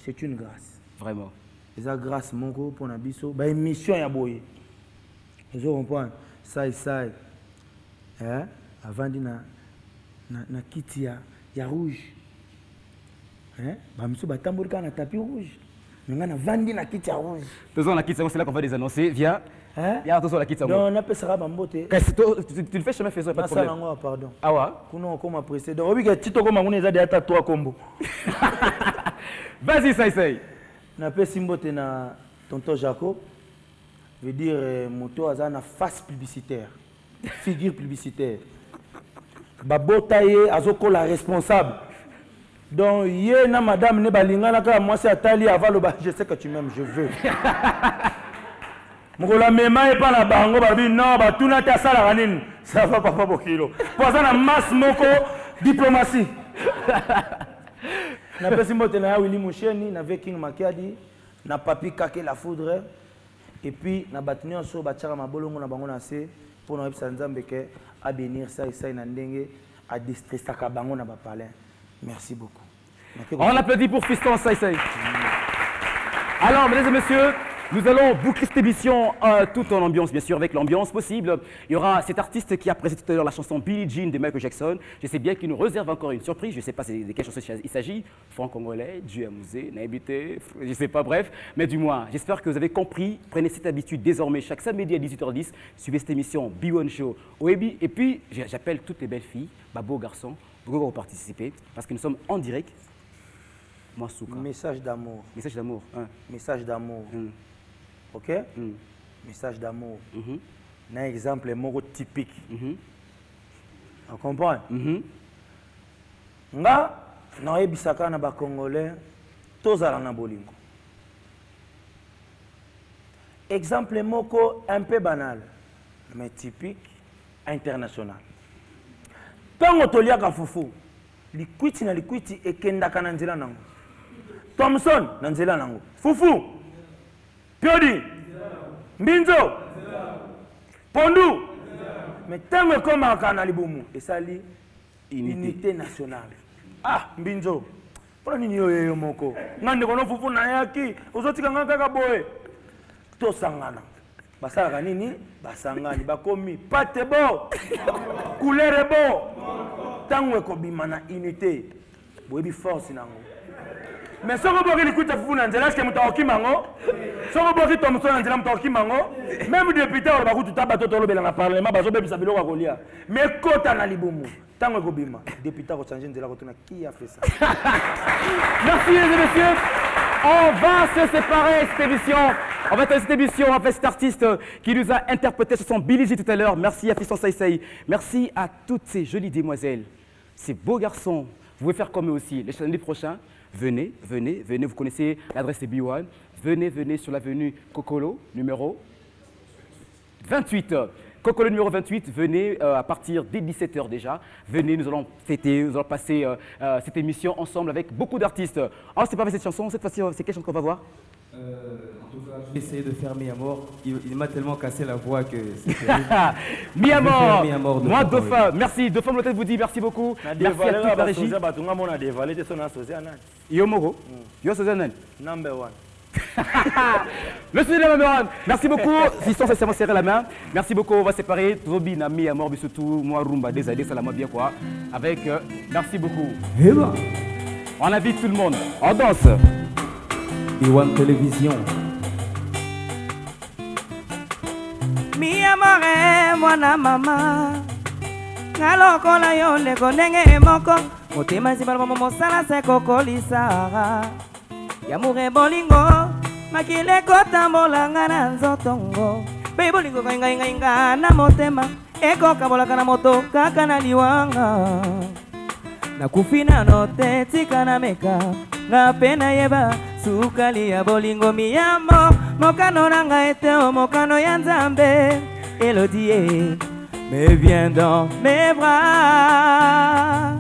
c'est une grâce. Vraiment. C'est une grâce mongo pour Nabiso. Bah émission à Boye. Vous comprenez? Ça. Hein? Avant de na kiti ya rouge. Hein? Bah monsieur batambourka na tapis rouge. Nous avons vendu na kiti ya rouge. Toujours la kiti, c'est là qu'on va les annoncer. Viens. Hein? Viens, toujours la kiti. Non, on appelle ça bambote. Tu le fais chemin faisant, pas de problème. Pardon. Ah ouais? Comment apprécier? Donc, oui, tu as comme on est déjà trois combos. Vas-y, ça essaye. On appelle Simbote na tonton Jacob. Veut dire moto a une face publicitaire, figure publicitaire. Babotaye azoko la responsable. Donc, yé na madame ne balinga na ka moi c'est atali avant le je sais que tu m'aimes, je veux. Mokola mema et pas la bango babi non ba tuna ta sala ranine. Ça va papa bokilo. Pour ça na masse moko diplomatie. Na pesi mbote na Willy Moucheni na King Makiadi na Papi Kake la foudre et puis na batinyo so bachara mabolongo na bango na se pour na ebisa nzambe ke à bénir ça et ça na ndenge à déstresser ka bango na ba palais. Merci beaucoup. On applaudit pour Fiston Saïsaï. Alors, mesdames et messieurs, nous allons boucler cette émission tout en ambiance, bien sûr, avec l'ambiance possible. Il y aura cet artiste qui a présenté tout à l'heure la chanson Billie Jean de Michael Jackson. Je sais bien qu'il nous réserve encore une surprise. Je ne sais pas de quelle chanson il s'agit. Franc-congolais, Dieu amusé, Naïbité, je ne sais pas, bref. Mais du moins, j'espère que vous avez compris. Prenez cette habitude désormais chaque samedi à 18h10. Suivez cette émission B1 Show au Ebi. Et puis, j'appelle toutes les belles filles, beaux garçons, pour participer parce que nous sommes en direct. Message d'amour. Message d'amour. Hein. Message d'amour. Ok? Message d'amour. Un exemple moro typique. On comprend? Nga, na ebisaka na ba Congolais, tozala na bolingo. Exemple moko un peu banal, mais typique, international. Tango toliaka fufu, likwiti na likwiti ekendaka na nzela nango. Thompson na nzela nango. Fufu. Piodi. Mbinzo. Pondu. Mais tango ekomaka na libumu esali unité nationale. Ah, Mbinzo. Pona nini yo moko? Ngande kono fufu na yaki, ozotika ngaka kaka boye. To sangana. Basala nini? Basangani bakomi pate bo. Couleur bo. Tango ekobima na unité. Boyebi force nango. Mais si vous avez écouté vous dans est-ce que vous avez mango? Si vous avez Thompson dans vous mango, même député on va tout tabato dans le parlement, bazo bebi sabilo kwa kolia. Mais kota na libumu, tango ko bima, député ko changer nzela ko tuna qui a fait ça? Merci les messieurs. On va se séparer cette émission. On va faire cette émission avec cet artiste qui nous a interprété sur son Billie Jean tout à l'heure. Merci à Fiston Saïsaï. Merci à toutes ces jolies demoiselles, ces beaux garçons. Vous pouvez faire comme eux aussi. Les samedis prochains, venez, vous connaissez l'adresse de B1. Venez sur l'avenue Kokolo, numéro 28. Kokolo numéro 28, venez à partir dès 17h déjà. Venez, nous allons fêter, nous allons passer cette émission ensemble avec beaucoup d'artistes. Alors, c'est pas avec cette chanson, cette fois-ci, c'est quelle chanson qu'on va voir? En tout cas, j'ai essayé de faire Mi Amor. Il m'a tellement cassé la voix que c'est Mi Amor. Moi, Dauphin. Merci. Dauphin, peut-être vous dit merci beaucoup. Merci à toute la régie. Yo Mogo. Yo Sozanan. Number one. Le studio de la merci beaucoup. Fiston, ça s'est serré la main. Merci beaucoup. On va séparer. Robi, Nami, Amor, Bissoutou, moi, Rumba, désolé, ça l'a bien quoi. Avec. Merci beaucoup. On invite tout le monde. On danse. B1 Télévision. Mi amore, mwana mama. Ngalokola yo ndeko ndenge moko. Motema zibala mosala se kokolisa. Yamure bolingo, makile kotambola nga na nzotongo. Be bolingo kainga na motema. Eko kabolaka na moto kaka na liwanga. Nakufina note tika na meka. Na pena yeba sukali ya bolingo miyamo. Mokano nanga eteo mokano ya nzambe. Elodie, me viens dans mes bras.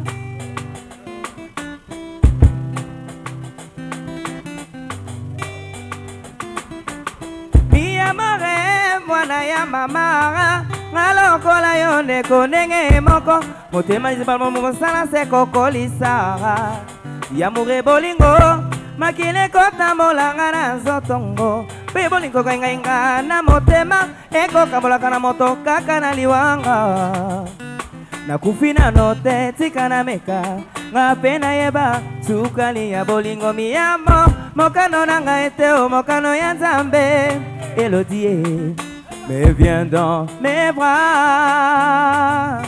Mi amore, mwana ya mama. ngalokola yo ndeko ndenge moko motema lizibalmo mokosala se kokolisa yamure bolingo makile kotambolanga na nzotongo mpe bolingo koingainga na motema ekokambolaka na moto kaka na liwanga nakufi nano te tika na meka nga mpe nayeba sukali ya bolingo miyamo mokano na ngai ete o mokano ya nzambe Elodie me viens dans mes bras